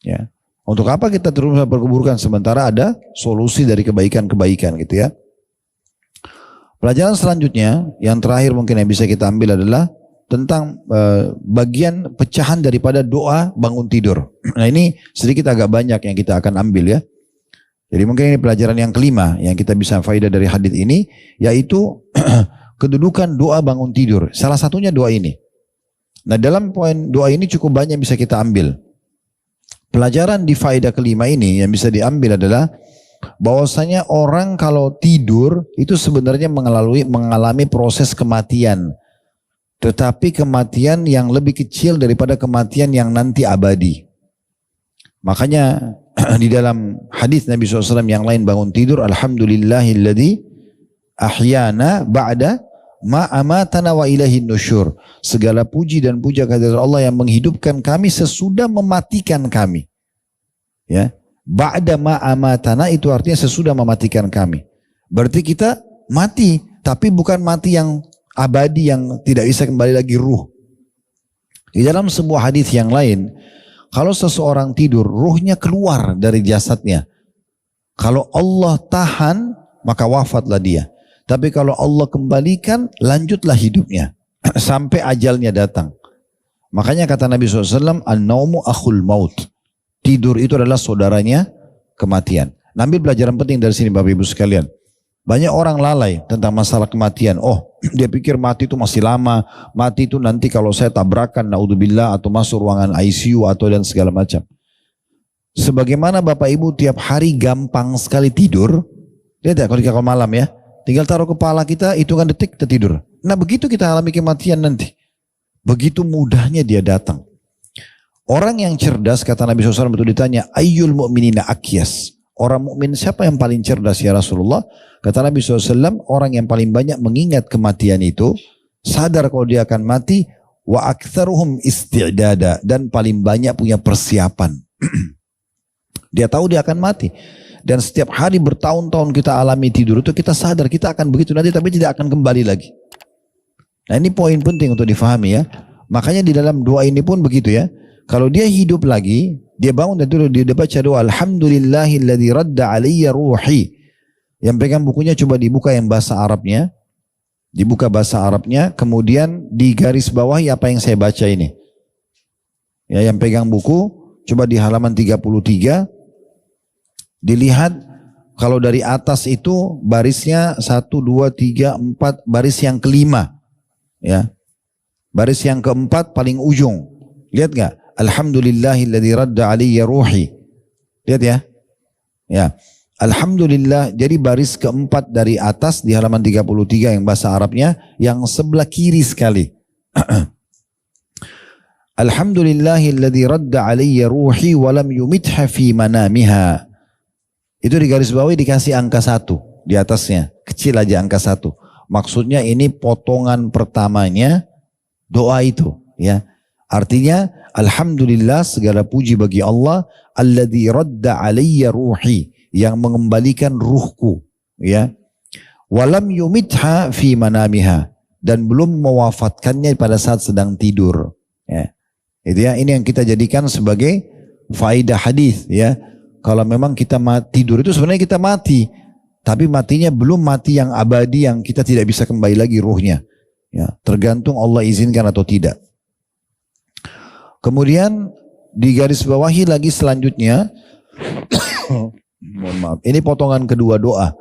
Ya. Untuk apa kita terus berkeburukan sementara ada solusi dari kebaikan-kebaikan gitu ya. Pelajaran selanjutnya yang terakhir mungkin yang bisa kita ambil adalah tentang bagian pecahan daripada doa bangun tidur. Nah ini sedikit agak banyak yang kita akan ambil ya. Jadi mungkin ini pelajaran yang kelima yang kita bisa faedah dari hadis ini, yaitu kedudukan doa bangun tidur. Salah satunya doa ini. Nah dalam poin doa ini cukup banyak bisa kita ambil. Pelajaran di faedah kelima ini yang bisa diambil adalah bahwasanya orang kalau tidur itu sebenarnya mengalami proses kematian. Tetapi kematian yang lebih kecil daripada kematian yang nanti abadi. Makanya di dalam hadis Nabi SAW yang lain bangun tidur, alhamdulillahilladzi ahyana ba'da ma amatana wa ilaihin nusyur. Segala puji dan puja kehadirat Allah yang menghidupkan kami sesudah mematikan kami. Ya, ba'da ma amatana itu artinya sesudah mematikan kami. Berarti kita mati, tapi bukan mati yang abadi yang tidak bisa kembali lagi ruh. Di dalam sebuah hadis yang lain, kalau seseorang tidur, ruhnya keluar dari jasadnya. Kalau Allah tahan, maka wafatlah dia. Tapi kalau Allah kembalikan, lanjutlah hidupnya. Sampai ajalnya datang. Makanya kata Nabi SAW, an-naumu akhul maut. Tidur itu adalah saudaranya kematian. Ambil pelajaran penting dari sini Bapak Ibu sekalian. Banyak orang lalai tentang masalah kematian. Oh, dia pikir mati itu masih lama. Mati itu nanti kalau saya tabrakan, naudzubillah, atau masuk ruangan ICU atau dan segala macam. Sebagaimana Bapak Ibu tiap hari gampang sekali tidur. Lihat ya kalau malam ya. Tinggal taruh kepala kita, hitungan detik kita tidur. Nah begitu kita alami kematian nanti. Begitu mudahnya dia datang. Orang yang cerdas, kata Nabi SAW, betul ditanya, ayyul mu'minina akyas. Orang mukmin siapa yang paling cerdas ya Rasulullah? Kata Nabi SAW, orang yang paling banyak mengingat kematian itu, sadar kalau dia akan mati, wa aktsaruhum isti'dada, dan paling banyak punya persiapan. Dia tahu dia akan mati. Dan setiap hari bertahun-tahun kita alami tidur itu kita sadar kita akan begitu nanti tapi tidak akan kembali lagi. Nah ini poin penting untuk difahami ya. Makanya di dalam doa ini pun begitu ya. Kalau dia hidup lagi, dia bangun dan tidur, dia baca doa alhamdulillahilladzi radda alayya ruhi. Yang pegang bukunya coba dibuka yang bahasa Arabnya. Dibuka bahasa Arabnya, kemudian di garis bawahi apa yang saya baca ini. Ya, yang pegang buku coba di halaman 33. Dilihat kalau dari atas itu barisnya 1, 2, 3, 4, baris yang kelima. Ya. Baris yang keempat paling ujung. Lihat gak? Alhamdulillahilladzi radda alayya ruhi. Lihat ya. Ya. Alhamdulillah, jadi baris keempat dari atas di halaman 33 yang bahasa Arabnya, yang sebelah kiri sekali. Alhamdulillahilladzi radda alayya ruhi walam yumitha fi manamiha. Itu di garis bawah dikasih angka 1 di atasnya. Kecil aja angka 1. Maksudnya ini potongan pertamanya doa itu. Ya. Artinya alhamdulillah segala puji bagi Allah. Alladzi radda alayya ruhi. Yang mengembalikan ruhku. Ya. Walam yumitha fi manamiha. Dan belum mewafatkannya pada saat sedang tidur. Ya. Itu ya. Ini yang kita jadikan sebagai faedah hadis ya. Kalau memang kita tidur itu sebenarnya kita mati. Tapi matinya belum mati yang abadi yang kita tidak bisa kembali lagi ruhnya. Ya, tergantung Allah izinkan atau tidak. Kemudian di garis bawahi lagi selanjutnya. Mohon maaf. Ini potongan kedua doa.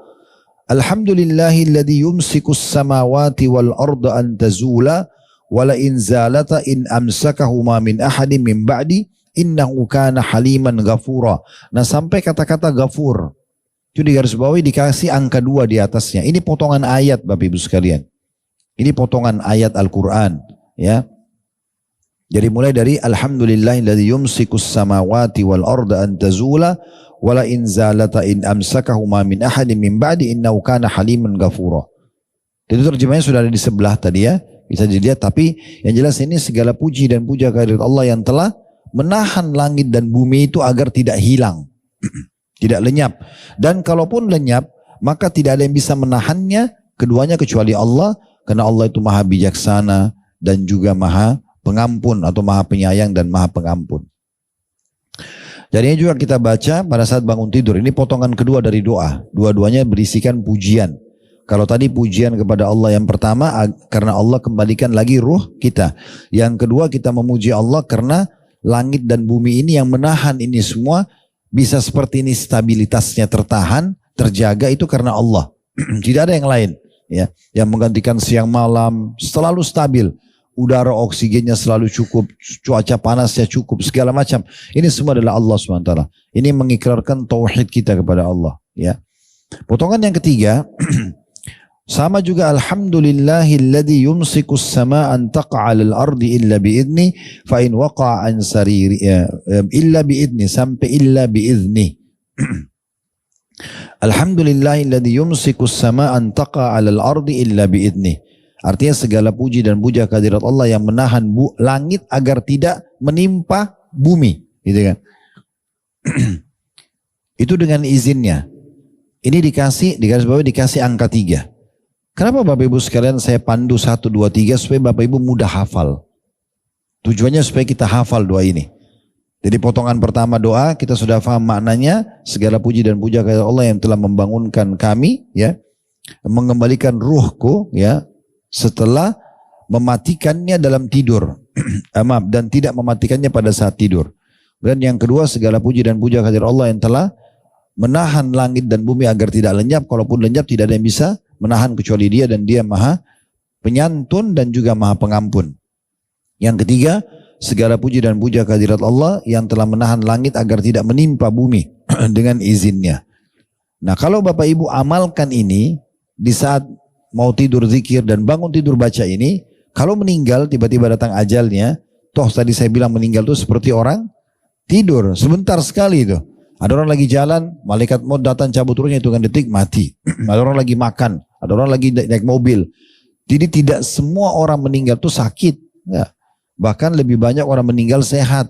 Alhamdulillahilladzi yumsikus samawati wal arda an tazula. Wala in zalata in amsakahuma min ahadin min ba'di. Innahu kana haliman ghafura. Nah sampai kata-kata ghafur. Itu di garis bawahi dikasih angka 2 di atasnya. Ini potongan ayat Bapak Ibu sekalian. Ini potongan ayat Al-Quran. Ya. Jadi mulai dari alhamdulillahilladzi yumsikus samawati wal arda an tazula. Wala in zalata in amsakahuma min ahadin min ba'di innahu kana haliman ghafura. Itu terjemahnya sudah ada di sebelah tadi ya. Bisa dilihat tapi yang jelas ini segala puji dan puja kehadirat Allah yang telah menahan langit dan bumi itu agar tidak hilang, tidak lenyap. Dan kalaupun lenyap, maka tidak ada yang bisa menahannya, keduanya kecuali Allah, karena Allah itu maha bijaksana dan juga maha pengampun atau maha penyayang dan maha pengampun. Jadinya juga kita baca pada saat bangun tidur, ini potongan kedua dari doa, dua-duanya berisikan pujian. Kalau tadi pujian kepada Allah yang pertama, karena Allah kembalikan lagi ruh kita. Yang kedua kita memuji Allah karena langit dan bumi ini yang menahan ini semua bisa seperti ini stabilitasnya tertahan, terjaga itu karena Allah. Tidak ada yang lain ya, yang menggantikan siang malam selalu stabil. Udara oksigennya selalu cukup, cuaca panasnya cukup, segala macam. Ini semua adalah Allah SWT. Ini mengikrarkan tauhid kita kepada Allah ya. Potongan yang ketiga sama juga alhamdulillahilladzi yumsikus samaa an taqa'a 'alal ardi illa bi'idni fa in waqa'a an sariri illa bi'idni sampai illa bi'idni. Alhamdulillahilladzi yumsikus samaa'a an taqa 'alal ardi illa biidnih. Artinya segala puji dan puja kehadirat Allah yang menahan langit agar tidak menimpa bumi, gitu kan. Itu dengan izinnya. Ini dikasih, di garis bawah dikasih angka 3. Kenapa Bapak Ibu sekalian saya pandu 1, 2, 3 supaya Bapak Ibu mudah hafal. Tujuannya supaya kita hafal doa ini. Jadi potongan pertama doa kita sudah paham maknanya, segala puji dan puja kepada Allah yang telah membangunkan kami, ya, mengembalikan ruhku, ya, setelah mematikannya dalam tidur, maaf, dan tidak mematikannya pada saat tidur. Dan yang kedua, segala puji dan puja kepada Allah yang telah menahan langit dan bumi agar tidak lenyap. Kalaupun lenyap tidak ada yang bisa menahan kecuali Dia, dan Dia Maha Penyantun dan juga Maha Pengampun. Yang ketiga, segala puji dan puja kehadirat Allah yang telah menahan langit agar tidak menimpa bumi dengan izinnya. Nah, kalau Bapak Ibu amalkan ini di saat mau tidur zikir dan bangun tidur baca ini, kalau meninggal tiba-tiba datang ajalnya, toh tadi saya bilang meninggal itu seperti orang tidur, sebentar sekali itu. Ada orang lagi jalan, malaikat maut datang cabut ruhnya, hitungan detik mati. Ada orang lagi makan, ada orang lagi naik mobil. Jadi tidak semua orang meninggal itu sakit, ya. Bahkan lebih banyak orang meninggal sehat.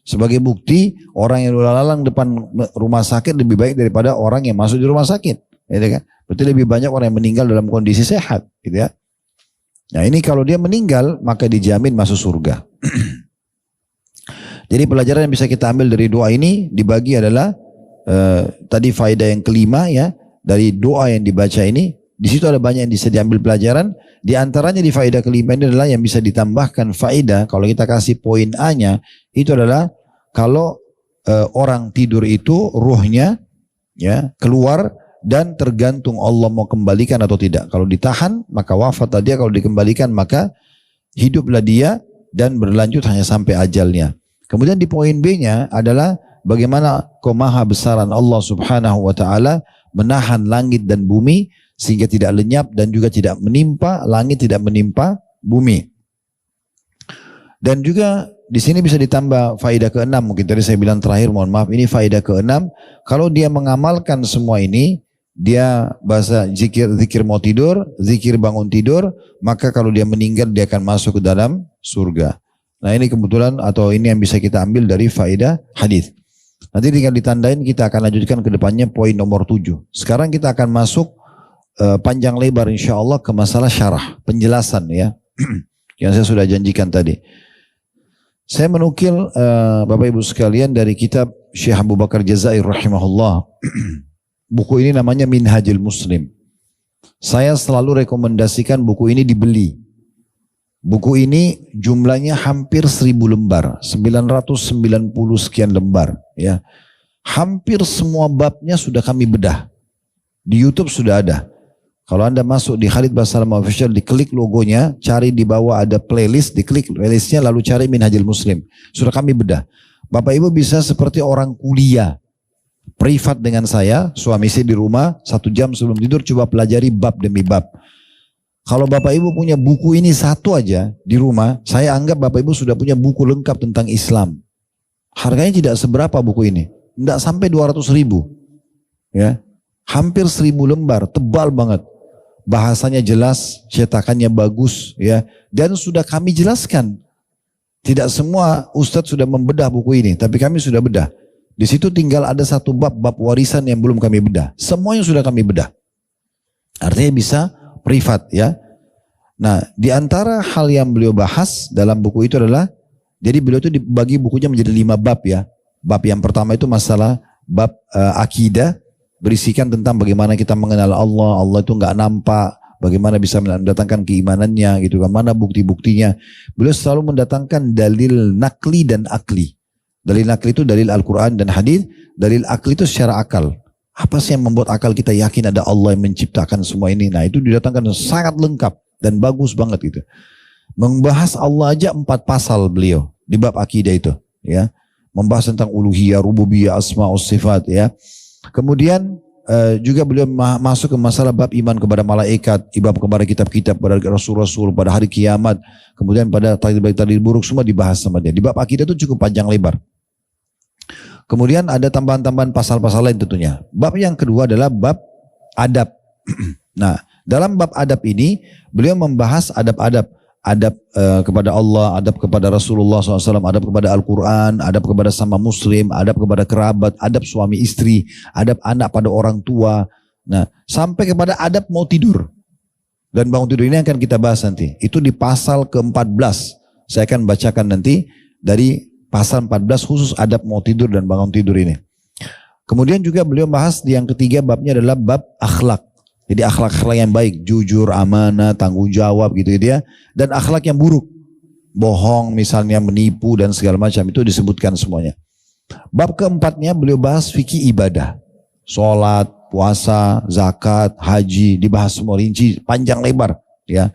Sebagai bukti, orang yang lalang depan rumah sakit lebih baik daripada orang yang masuk di rumah sakit. Gitu kan? Berarti lebih banyak orang yang meninggal dalam kondisi sehat. Gitu ya. Nah ini kalau dia meninggal, maka dijamin masuk surga. Jadi pelajaran yang bisa kita ambil dari doa ini dibagi adalah tadi faedah yang kelima, ya, dari doa yang dibaca ini. Di situ ada banyak yang bisa diambil pelajaran. Di antaranya di faedah kelima ini adalah yang bisa ditambahkan faedah. Kalau kita kasih poin A-nya, itu adalah kalau orang tidur itu ruhnya, ya, keluar dan tergantung Allah mau kembalikan atau tidak. Kalau ditahan maka wafat dia, kalau dikembalikan maka hiduplah dia dan berlanjut hanya sampai ajalnya. Kemudian di poin B-nya adalah bagaimana kemahabesaran Allah Subhanahu wa taala menahan langit dan bumi sehingga tidak lenyap dan juga tidak menimpa langit, tidak menimpa bumi. Dan juga di sini bisa ditambah faedah ke-6, mungkin tadi saya bilang terakhir, mohon maaf, ini faedah ke-6. Kalau dia mengamalkan semua ini, dia bahasa zikir mau tidur, zikir bangun tidur, maka kalau dia meninggal dia akan masuk ke dalam surga. Nah ini kebetulan atau ini yang bisa kita ambil dari faedah hadis. Nanti tinggal ditandain, kita akan lanjutkan ke depannya poin nomor 7. Sekarang kita akan masuk panjang lebar insya Allah ke masalah syarah, penjelasan, ya, yang saya sudah janjikan tadi. Saya menukil Bapak Ibu sekalian dari kitab Syekh Abu Bakar Jazair rahimahullah. Buku ini namanya Minhajul Muslim. Saya selalu rekomendasikan buku ini dibeli. Buku ini jumlahnya hampir 1000 lembar, 990 sekian lembar, ya. Hampir semua babnya sudah kami bedah. Di YouTube sudah ada. Kalau Anda masuk di Khalid Basalam Official, diklik logonya, cari di bawah ada playlist, diklik playlistnya, lalu cari Minhajul Muslim. Sudah kami bedah. Bapak Ibu bisa seperti orang kuliah, privat dengan saya, suami istri di rumah, 1 jam sebelum tidur, coba pelajari bab demi bab. Kalau Bapak Ibu punya buku ini satu aja di rumah, saya anggap Bapak Ibu sudah punya buku lengkap tentang Islam. Harganya tidak seberapa buku ini, tidak sampai 200.000, ya. Hampir 1000 lembar, tebal banget. Bahasanya jelas, cetakannya bagus, ya. Dan sudah kami jelaskan. Tidak semua ustadz sudah membedah buku ini, tapi kami sudah bedah. Di situ tinggal ada satu bab warisan yang belum kami bedah. Semuanya sudah kami bedah. Artinya bisa privat, ya. Nah, di antara hal yang beliau bahas dalam buku itu adalah, jadi beliau itu dibagi bukunya menjadi 5 bab, ya. Bab yang pertama itu masalah bab akidah, berisikan tentang bagaimana kita mengenal Allah, Allah itu nggak nampak, bagaimana bisa mendatangkan keimanannya, gitu kan, mana bukti-buktinya. Beliau selalu mendatangkan dalil nakli dan akli. Dalil nakli itu dalil Al-Quran dan hadis, dalil akli itu secara akal. Apa sih yang membuat akal kita yakin ada Allah yang menciptakan semua ini? Nah itu didatangkan sangat lengkap dan bagus banget gitu. Membahas Allah aja 4 pasal beliau di bab akidah itu, ya. Membahas tentang uluhiyah, rububiyah, asma' sifat, ya. Kemudian juga beliau masuk ke masalah bab iman kepada malaikat, iman kepada kitab-kitab, pada rasul-rasul, pada hari kiamat, kemudian pada takdir baik takdir buruk, semua dibahas sama dia. Di bab akidah itu cukup panjang lebar. Kemudian ada tambahan-tambahan pasal-pasal lain tentunya. Bab yang kedua adalah bab adab. Nah, dalam bab adab ini beliau membahas adab-adab. Adab kepada Allah, adab kepada Rasulullah SAW, adab kepada Al-Quran, adab kepada sama muslim, adab kepada kerabat, adab suami istri, adab anak pada orang tua. Nah, sampai kepada adab mau tidur. Dan bangun tidur ini akan kita bahas nanti. Itu di pasal ke-14. Saya akan bacakan nanti dari pasal 14 khusus adab mau tidur dan bangun tidur ini. Kemudian juga beliau bahas di yang ketiga babnya adalah bab akhlak. Jadi akhlak-akhlak yang baik, jujur, amanah, tanggung jawab gitu ya. Dan akhlak yang buruk, bohong misalnya, menipu dan segala macam itu disebutkan semuanya. Bab keempatnya beliau bahas fikih ibadah. Sholat, puasa, zakat, haji, dibahas semua rinci, panjang lebar. Ya.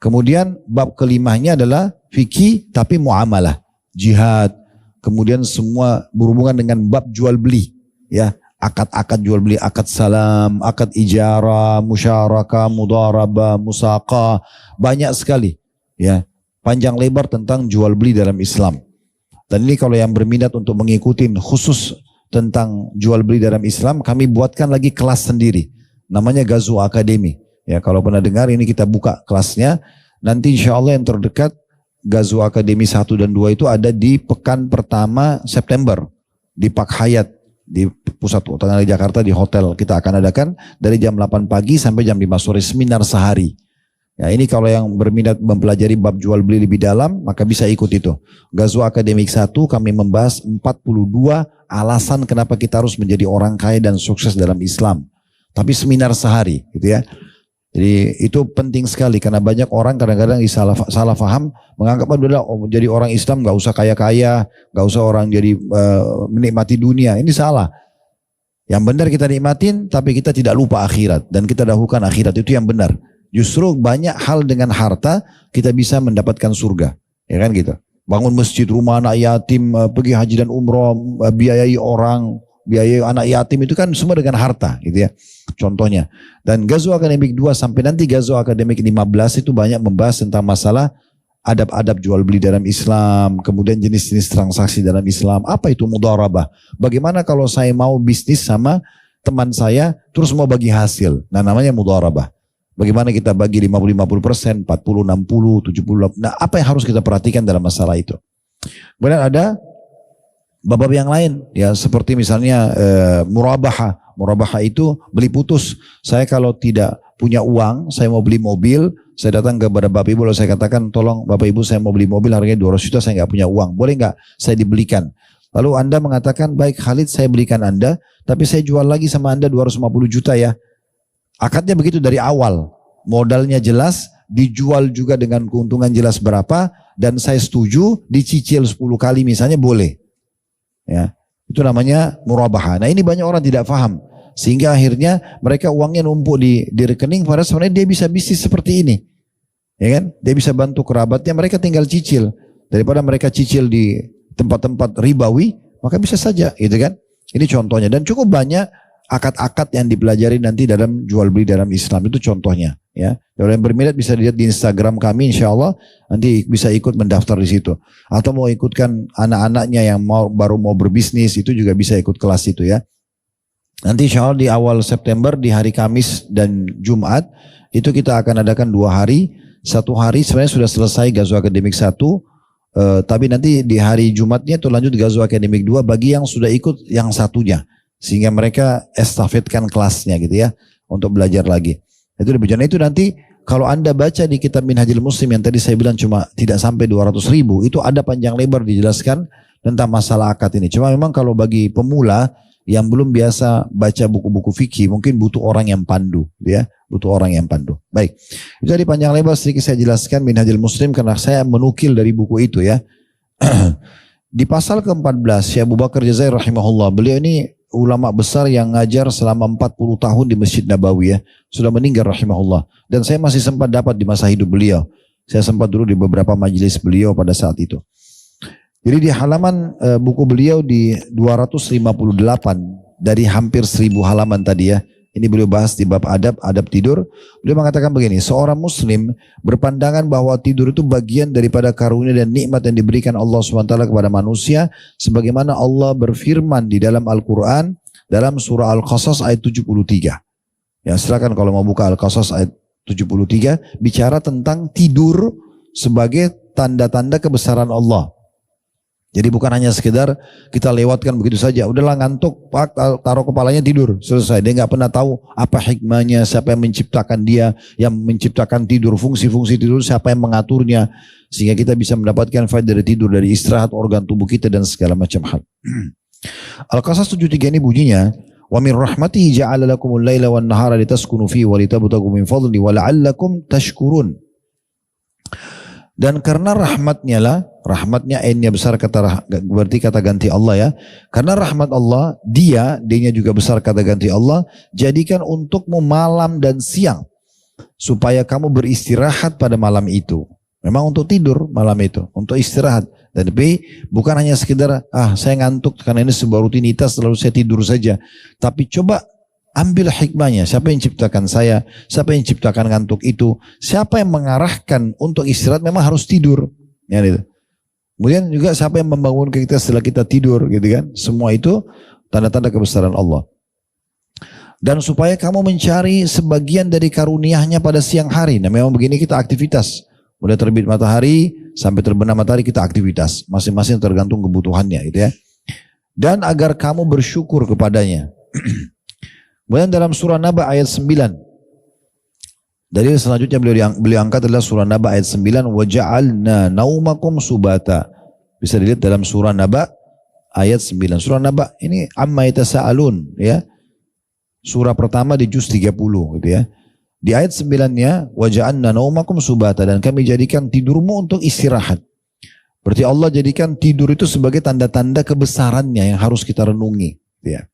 Kemudian bab kelimanya adalah fikih tapi muamalah, jihad. Kemudian semua berhubungan dengan bab jual beli. Ya. Akad-akad jual beli, akad salam, akad ijarah, musyarakah, mudarabah, musaqah, banyak sekali ya, panjang lebar tentang jual beli dalam Islam. Dan ini kalau yang berminat untuk mengikuti khusus tentang jual beli dalam Islam, kami buatkan lagi kelas sendiri, namanya Gazu Academy. Ya, kalau pernah dengar ini kita buka kelasnya, nanti insya Allah yang terdekat Gazu Academy 1 dan 2 itu ada di pekan pertama September di Pak Hayat. Di pusat kota Jakarta di hotel kita akan adakan dari jam 8 pagi sampai jam 5 sore seminar sehari. Ya, ini kalau yang berminat mempelajari bab jual beli lebih dalam maka bisa ikut itu. Gazu Akademik 1 kami membahas 42 alasan kenapa kita harus menjadi orang kaya dan sukses dalam Islam. Tapi seminar sehari gitu ya. Jadi itu penting sekali karena banyak orang kadang-kadang salah faham menganggap jadi orang Islam gak usah kaya-kaya, gak usah orang jadi menikmati dunia. Ini salah. Yang benar kita nikmatin tapi kita tidak lupa akhirat dan kita dahulukan akhirat, itu yang benar. Justru banyak hal dengan harta kita bisa mendapatkan surga, ya kan gitu. Bangun masjid, rumah anak yatim, pergi haji dan umroh, biayai orang, biayai anak yatim, itu kan semua dengan harta gitu ya. Contohnya. Dan Gazu Akademik 2 sampai nanti Gazu Akademik 15 itu banyak membahas tentang masalah adab-adab jual beli dalam Islam, kemudian jenis-jenis transaksi dalam Islam. Apa itu mudharabah? Bagaimana kalau saya mau bisnis sama teman saya terus mau bagi hasil? Nah, namanya mudharabah. Bagaimana kita bagi 50-50%, 40-60, 70. Nah, apa yang harus kita perhatikan dalam masalah itu? Kemudian ada bab-bab yang lain ya, seperti misalnya murabaha. Murabaha itu beli putus. Saya kalau tidak punya uang, saya mau beli mobil, saya datang kepada Bapak Ibu lalu saya katakan, tolong Bapak Ibu saya mau beli mobil harganya 200 juta, saya nggak punya uang, boleh nggak saya dibelikan? Lalu Anda mengatakan, baik Khalid saya belikan Anda, tapi saya jual lagi sama Anda 250 juta ya. Akadnya begitu dari awal, modalnya jelas, dijual juga dengan keuntungan jelas berapa, dan saya setuju dicicil 10 kali misalnya boleh. Ya, itu namanya murabaha. Nah, ini banyak orang tidak paham. Sehingga akhirnya mereka uangnya numpuk di rekening, padahal sebenarnya dia bisa bisnis seperti ini. Ya kan? Dia bisa bantu kerabatnya, mereka tinggal cicil. Daripada mereka cicil di tempat-tempat ribawi, maka bisa saja, gitu kan? Ini contohnya. Dan cukup banyak akad-akad yang dipelajari nanti dalam jual beli dalam Islam, itu contohnya. Ya, kalau yang berminat bisa dilihat di Instagram kami, insya Allah nanti bisa ikut mendaftar di situ. Atau mau ikutkan anak-anaknya yang baru mau berbisnis, itu juga bisa ikut kelas itu ya. Nanti insya Allah di awal September, di hari Kamis dan Jumat, itu kita akan adakan 2 hari. Satu hari sebenarnya sudah selesai Gazu Akademik 1, tapi nanti di hari Jumatnya itu lanjut Gazu Akademik 2 bagi yang sudah ikut yang satunya. Sehingga mereka estafetkan kelasnya gitu ya, untuk belajar lagi. Itu demikian. Itu nanti kalau Anda baca di kitab Minhajul Muslim yang tadi saya bilang cuma tidak sampai 200 ribu, itu ada panjang lebar dijelaskan tentang masalah akad ini. Cuma memang kalau bagi pemula yang belum biasa baca buku-buku fikih, mungkin butuh orang yang pandu, ya, butuh orang yang pandu. Baik, itu tadi panjang lebar sedikit saya jelaskan Minhajul Muslim karena saya menukil dari buku itu ya. Di pasal ke-14, Syekh Abu Bakar Jazair rahimahullah, beliau ini ulama besar yang ngajar selama 40 tahun di Masjid Nabawi ya, sudah meninggal rahimahullah. Dan saya masih sempat dapat di masa hidup beliau. Saya sempat dulu di beberapa majelis beliau pada saat itu. Jadi di halaman buku beliau di 258 dari hampir 1000 halaman tadi ya. Ini beliau bahas di bab adab tidur. Beliau mengatakan begini, seorang muslim berpandangan bahwa tidur itu bagian daripada karunia dan nikmat yang diberikan Allah SWT kepada manusia. Sebagaimana Allah berfirman di dalam Al-Quran, dalam surah Al-Qasas ayat 73. Ya, silakan kalau mau buka Al-Qasas ayat 73, bicara tentang tidur sebagai tanda-tanda kebesaran Allah. Jadi bukan hanya sekedar kita lewatkan begitu saja. Udahlah ngantuk, pak, taruh kepalanya tidur, selesai. Dia nggak pernah tahu apa hikmahnya, siapa yang menciptakan dia, yang menciptakan tidur, fungsi-fungsi tidur, siapa yang mengaturnya. Sehingga kita bisa mendapatkan faedah dari tidur, dari istirahat organ tubuh kita dan segala macam hal. Al-Qasas 73 ini bunyinya, wa min rahmatihi ja'ala lakumul laila wan nahara litaskunu fihi wa litabtaghu min fadli wa la'allakum tashkurun. Dan karena rahmatnya lah, rahmatnya N-nya besar berarti kata ganti Allah ya. Karena rahmat Allah, D-nya juga besar kata ganti Allah, jadikan untukmu malam dan siang. Supaya kamu beristirahat pada malam itu. Memang untuk tidur malam itu, untuk istirahat. Dan B, bukan hanya sekedar, saya ngantuk karena ini sebuah rutinitas lalu saya tidur saja. Tapi coba ambil hikmahnya, siapa yang ciptakan saya, siapa yang ciptakan ngantuk itu, siapa yang mengarahkan untuk istirahat memang harus tidur. Ya, gitu. Kemudian juga siapa yang membangunkan kita setelah kita tidur gitu kan. Semua itu tanda-tanda kebesaran Allah. Dan supaya kamu mencari sebagian dari karunia-Nya pada siang hari. Nah memang begini kita aktivitas. Mulai terbit matahari sampai terbenam matahari kita aktivitas. Masing-masing tergantung kebutuhannya gitu ya. Dan agar kamu bersyukur kepadanya. Kemudian dalam surah Naba ayat 9. Dari selanjutnya beliau angkat adalah surah Naba ayat 9. وَجَعَلْنَا نَوْمَكُمْ سُبَاتًا. Bisa dilihat dalam surah Naba ayat 9. Surah Naba ini amma yatasaalun ya. Surah pertama di juz 30 gitu ya. Di ayat 9-nya وَجَعَلْنَا نَوْمَكُمْ سُبَاتًا, dan kami jadikan tidurmu untuk istirahat. Berarti Allah jadikan tidur itu sebagai tanda-tanda kebesarannya yang harus kita renungi ya.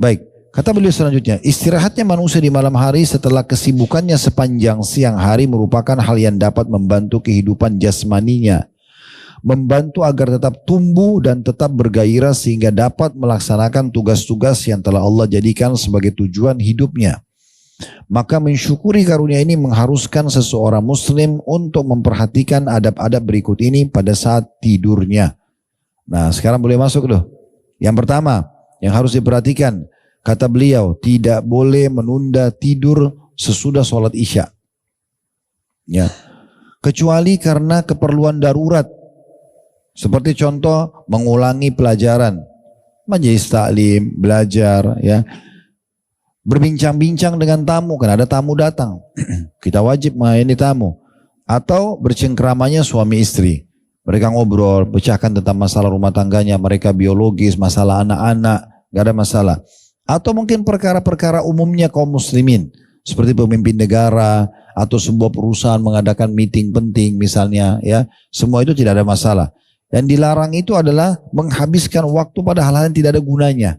Baik. Kata beliau selanjutnya, istirahatnya manusia di malam hari setelah kesibukannya sepanjang siang hari merupakan hal yang dapat membantu kehidupan jasmaninya. Membantu agar tetap tumbuh dan tetap bergairah sehingga dapat melaksanakan tugas-tugas yang telah Allah jadikan sebagai tujuan hidupnya. Maka mensyukuri karunia ini mengharuskan seseorang muslim untuk memperhatikan adab-adab berikut ini pada saat tidurnya. Nah sekarang boleh masuk loh. Yang pertama yang harus diperhatikan, kata beliau, tidak boleh menunda tidur sesudah sholat isya. Ya. Kecuali karena keperluan darurat. Seperti contoh mengulangi pelajaran. Majelis taklim, belajar. Ya. Berbincang-bincang dengan tamu, kan ada tamu datang. Kita wajib melayani tamu. Atau bercengkramanya suami istri. Mereka ngobrol, pecahkan tentang masalah rumah tangganya. Mereka biologis, masalah anak-anak. Gak ada masalah. Atau mungkin perkara-perkara umumnya kaum muslimin. Seperti pemimpin negara atau sebuah perusahaan mengadakan meeting penting misalnya. Ya, semua itu tidak ada masalah. Dan dilarang itu adalah menghabiskan waktu pada hal-hal yang tidak ada gunanya.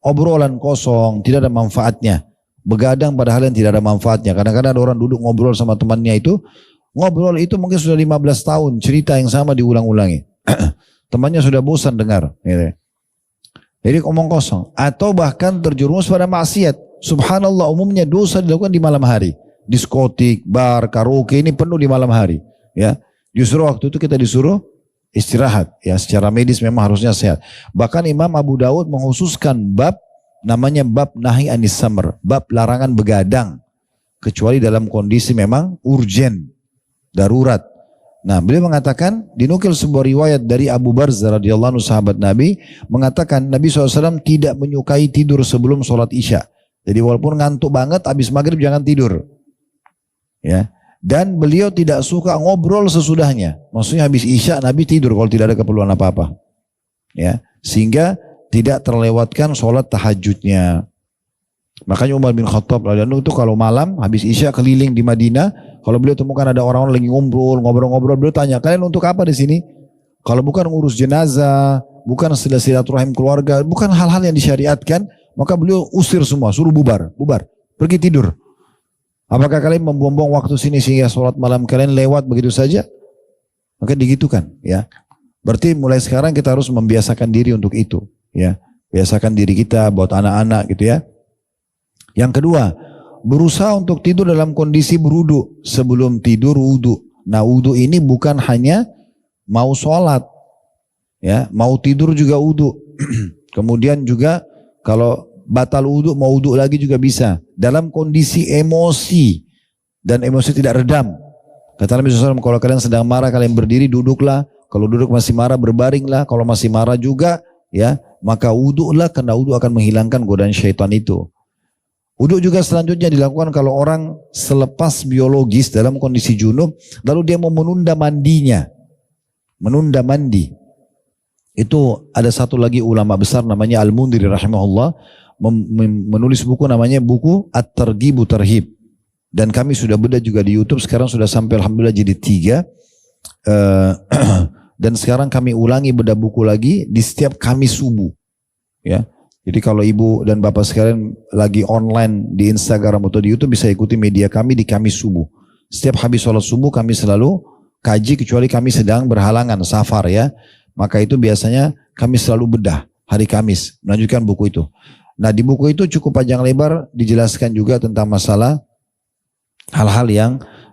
Obrolan kosong, tidak ada manfaatnya. Begadang pada hal yang tidak ada manfaatnya. Kadang-kadang ada orang duduk ngobrol sama temannya itu. Ngobrol itu mungkin sudah 15 tahun. Cerita yang sama diulang-ulangi. Temannya sudah bosan dengar. Gitu. Jadi omong kosong. Atau bahkan terjerumus pada maksiat. Subhanallah, umumnya dosa dilakukan di malam hari. Diskotik, bar, karaoke ini penuh di malam hari. Ya, justru waktu itu kita disuruh istirahat. Ya, secara medis memang harusnya sehat. Bahkan Imam Abu Dawud menghususkan bab namanya bab nahi anis samr, bab larangan begadang, kecuali dalam kondisi memang urgen, darurat. Nah, beliau mengatakan, dinukil sebuah riwayat dari Abu Barzah radhiyallahu anhu sahabat Nabi, mengatakan Nabi SAW tidak menyukai tidur sebelum sholat isya. Jadi walaupun ngantuk banget, habis maghrib jangan tidur. Ya. Dan beliau tidak suka ngobrol sesudahnya. Maksudnya habis isya Nabi tidur kalau tidak ada keperluan apa-apa. Ya, sehingga tidak terlewatkan sholat tahajudnya. Makanya Umar bin Khattab radhiyallahu anhu itu kalau malam habis isya keliling di Madinah, kalau beliau temukan ada orang-orang lagi ngobrol-ngobrol, beliau tanya, kalian untuk apa di sini? Kalau bukan ngurus jenazah, bukan silaturahim keluarga, bukan hal-hal yang disyariatkan, maka beliau usir semua, suruh bubar, pergi tidur. Apakah kalian membuang-buang waktu sini sehingga sholat malam kalian lewat begitu saja? Maka digitukan, ya. Berarti mulai sekarang kita harus membiasakan diri untuk itu, ya. Biasakan diri kita buat anak-anak gitu ya. Yang kedua, berusaha untuk tidur dalam kondisi berwudu. Sebelum tidur wudu. Nah, wudu ini bukan hanya mau sholat, ya, mau tidur juga wudu. Kemudian juga kalau batal wudu mau wudu lagi juga bisa. Dalam kondisi emosi dan emosi tidak redam. Kata Nabi SAW, kalau kalian sedang marah kalian berdiri duduklah. Kalau duduk masih marah berbaringlah. Kalau masih marah juga, ya, maka wudulah, karena wudu akan menghilangkan godaan syaitan itu. Wudu juga selanjutnya dilakukan kalau orang selepas biologis dalam kondisi junub, lalu dia mau menunda mandinya. Menunda mandi. Itu ada satu lagi ulama besar namanya Al-Mundhiri rahimahullah, menulis buku namanya buku At-Targhib Tarhib. Dan kami sudah bedah juga di YouTube, sekarang sudah sampai alhamdulillah jadi 3. Dan sekarang kami ulangi bedah buku lagi di setiap Kamis subuh. Ya. Jadi kalau ibu dan bapak sekalian lagi online di Instagram atau di YouTube bisa ikuti media kami di Kamis subuh. Setiap habis sholat subuh kami selalu kaji, kecuali kami sedang berhalangan, safar ya. Maka itu biasanya kami selalu bedah hari Kamis, melanjutkan buku itu. Nah di buku itu cukup panjang lebar dijelaskan juga tentang masalah hal-hal yang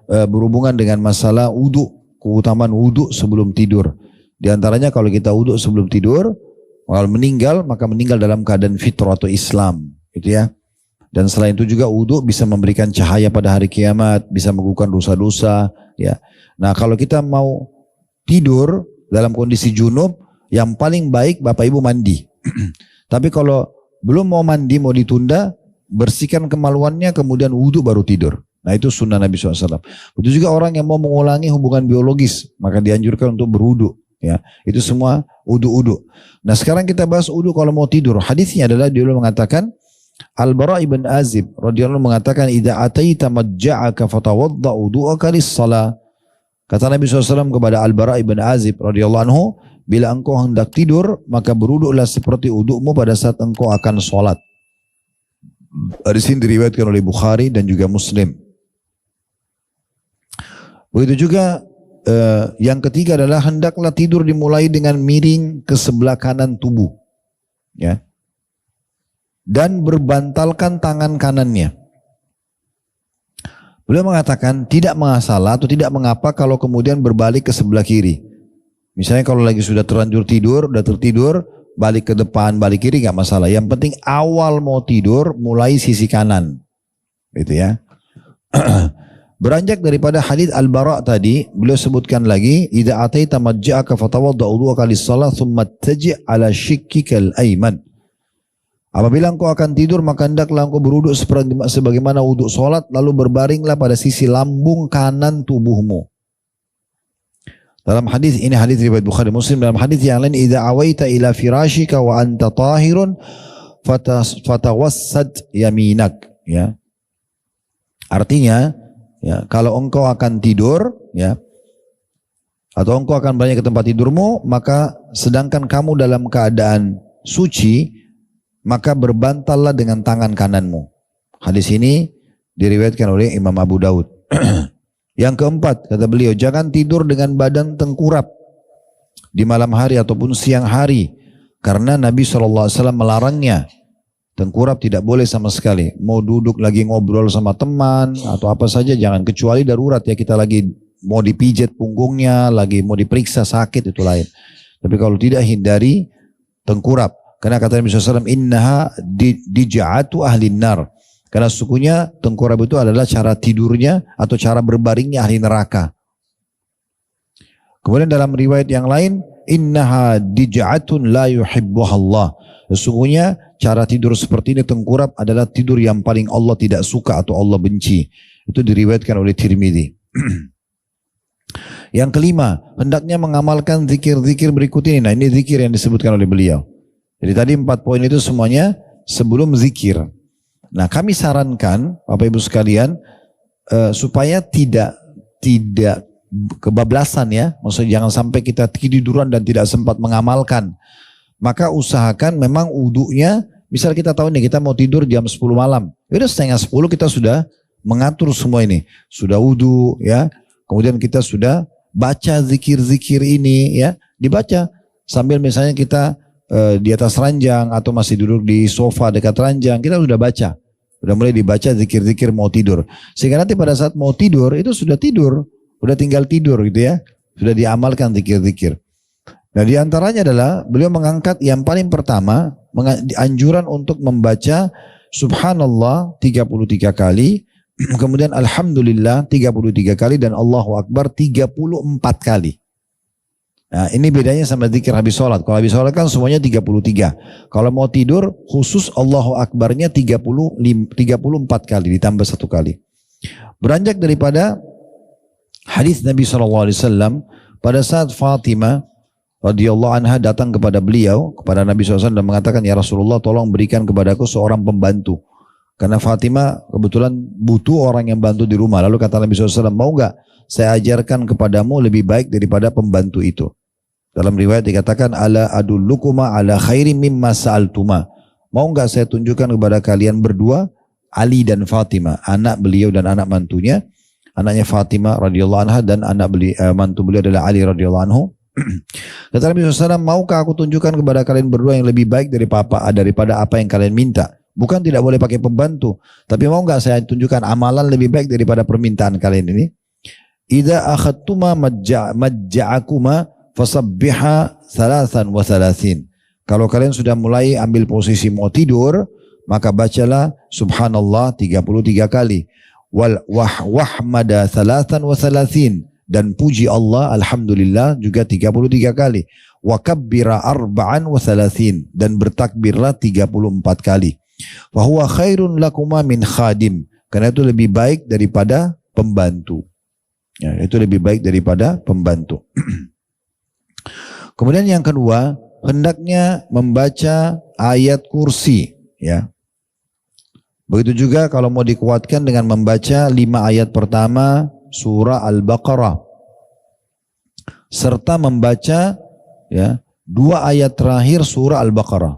berhubungan dengan masalah wudu, keutamaan wudu sebelum tidur. Di antaranya kalau kita wudu sebelum tidur, kalau meninggal maka meninggal dalam keadaan fitrah atau Islam, gitu ya. Dan selain itu juga wudu bisa memberikan cahaya pada hari kiamat, bisa menggugurkan dosa-dosa, ya. Nah kalau kita mau tidur dalam kondisi junub, yang paling baik bapak ibu mandi. Tapi kalau belum mau mandi, mau ditunda, bersihkan kemaluannya kemudian wudu baru tidur. Nah itu sunnah Nabi SAW. Itu juga orang yang mau mengulangi hubungan biologis, maka dianjurkan untuk berwudu. Ya, itu semua wudu-wudu. Nah sekarang kita bahas wudu kalau mau tidur. Hadisnya adalah dia mengatakan, Al-Bara' ibn Azib radhiyallahu anhu mengatakan, "Idza ataita majja'aka fatawadda wudu'aka lis-shalah." Kata Nabi SAW kepada Al-Bara' ibn Azib radhiyallahu anhu, bila engkau hendak tidur, maka berwuduklah seperti wudukmu pada saat engkau akan sholat. Hadis ini diriwayatkan oleh Bukhari dan juga Muslim. Begitu juga yang ketiga adalah hendaklah tidur dimulai dengan miring ke sebelah kanan tubuh, ya, dan berbantalkan tangan kanannya. Beliau mengatakan tidak masalah atau tidak mengapa kalau kemudian berbalik ke sebelah kiri. Misalnya kalau lagi sudah terlanjur tidur, udah tertidur, balik ke depan, balik kiri nggak masalah. Yang penting awal mau tidur mulai sisi kanan, gitu ya. Beranjak daripada hadits Al-Bara' tadi, beliau sebutkan lagi, idza ataita majja'aka fatawadda wudu'aka lis-shalah thumma taji' ala shikkikal ayman. Apabila engkau akan tidur, maka hendaklah engkau berwuduk sebagaimana wuduk salat, lalu berbaringlah pada sisi lambung kanan tubuhmu. Dalam hadis ini, hadis riwayat Bukhari Muslim, dalam hadis yang lain, idza awaita ila firashika wa anta tahirun fatawassad yaminak, ya. Artinya, ya, kalau engkau akan tidur, ya, atau engkau akan banyak ke tempat tidurmu, maka sedangkan kamu dalam keadaan suci, maka berbantallah dengan tangan kananmu. Hadis ini diriwayatkan oleh Imam Abu Daud. Yang keempat, kata beliau, jangan tidur dengan badan tengkurap di malam hari ataupun siang hari, karena Nabi SAW melarangnya. Tengkurap tidak boleh sama sekali. Mau duduk lagi ngobrol sama teman atau apa saja jangan, kecuali darurat ya, kita lagi mau dipijat punggungnya, lagi mau diperiksa sakit, itu lain. Tapi kalau tidak, hindari tengkurap. Karena kata Nabi SAW, innaha dija'atu ahlin nar. Karena sukunya tengkurap itu adalah cara tidurnya atau cara berbaringnya ahli neraka. Kemudian dalam riwayat yang lain, innaha dija'atun la yuhibbuhallah. Sesungguhnya cara tidur seperti ini tengkurap adalah tidur yang paling Allah tidak suka atau Allah benci. Itu diriwayatkan oleh Tirmidzi. Yang kelima, hendaknya mengamalkan zikir-zikir berikut ini. Nah ini zikir yang disebutkan oleh beliau. Jadi tadi 4 poin itu semuanya sebelum zikir. Nah kami sarankan Bapak Ibu sekalian supaya tidak kebablasan ya. Maksudnya jangan sampai kita tiduran dan tidak sempat mengamalkan. Maka usahakan memang wudunya, misal kita tahu nih kita mau tidur jam 10 malam. Udah 9:30 kita sudah mengatur semua ini. Sudah wudu ya. Kemudian kita sudah baca zikir-zikir ini ya. Dibaca sambil misalnya kita di atas ranjang atau masih duduk di sofa dekat ranjang, kita sudah baca. Udah mulai dibaca zikir-zikir mau tidur. Sehingga nanti pada saat mau tidur itu sudah tidur. Udah tinggal tidur gitu ya. Sudah diamalkan zikir-zikir. Nah diantaranya adalah beliau mengangkat yang paling pertama. Anjuran untuk membaca Subhanallah 33 kali. Kemudian Alhamdulillah 33 kali. Dan Allahu Akbar 34 kali. Nah ini bedanya sama zikir habis sholat. Kalau habis sholat kan semuanya 33. Kalau mau tidur khusus Allahu Akbarnya 34 kali ditambah 1 kali. Beranjak daripada hadis Nabi SAW pada saat Fatimah radhiyallahu anha datang kepada beliau, kepada Nabi SAW dan mengatakan, ya Rasulullah tolong berikan kepadaku seorang pembantu. Karena Fatimah kebetulan butuh orang yang bantu di rumah. Lalu kata Nabi SAW, mau gak saya ajarkan kepadamu lebih baik daripada pembantu itu. Dalam riwayat dikatakan ala adullukuma ala khairim mimma sa'altuma. Mau enggak saya tunjukkan kepada kalian berdua Ali dan Fatimah, anak beliau dan anak mantunya. Anaknya Fatimah radhiyallahu anha dan mantu beliau adalah Ali radhiyallahu anhu. Kata Nabi SAW, maukah aku tunjukkan kepada kalian berdua yang lebih baik daripada apa yang kalian minta? Bukan tidak boleh pakai pembantu, tapi mau enggak saya tunjukkan amalan lebih baik daripada permintaan kalian ini? Idza akhadtuma majja'akuma fasabbiha 33. Kalau kalian sudah mulai ambil posisi mau tidur, maka bacalah subhanallah 33 kali. Wahmada 33 dan puji Allah alhamdulillah juga 33 kali. Wa kabbira 34 dan bertakbirlah 34 kali. Wa huwa khairun lakuma min khadim. Karena itu lebih baik daripada pembantu. Ya, itu lebih baik daripada pembantu. Kemudian yang kedua, hendaknya membaca ayat kursi, ya. Begitu juga kalau mau dikuatkan dengan membaca 5 ayat pertama surah Al-Baqarah, serta membaca ya 2 ayat terakhir surah Al-Baqarah.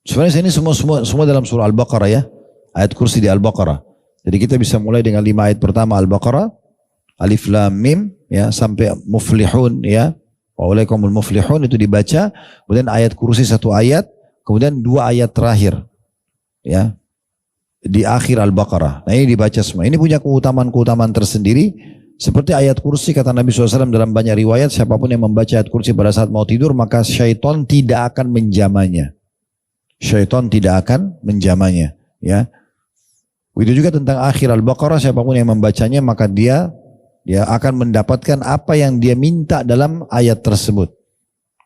Sebenarnya ini semua dalam surah Al-Baqarah ya, ayat kursi di Al-Baqarah. Jadi kita bisa mulai dengan 5 ayat pertama Al-Baqarah, Alif Lam Mim ya sampai Muflihun ya. Wa'alaikumul muflihun itu dibaca, kemudian ayat kursi 1 ayat, kemudian 2 ayat terakhir ya di akhir Al-Baqarah. Nah ini dibaca semua. Ini punya keutamaan tersendiri. Seperti ayat kursi kata Nabi SAW dalam banyak riwayat, siapapun yang membaca ayat kursi pada saat mau tidur maka syaitan tidak akan menjamanya. Syaitan tidak akan menjamanya ya. Begitu juga tentang akhir Al-Baqarah, siapapun yang membacanya maka dia akan mendapatkan apa yang dia minta dalam ayat tersebut.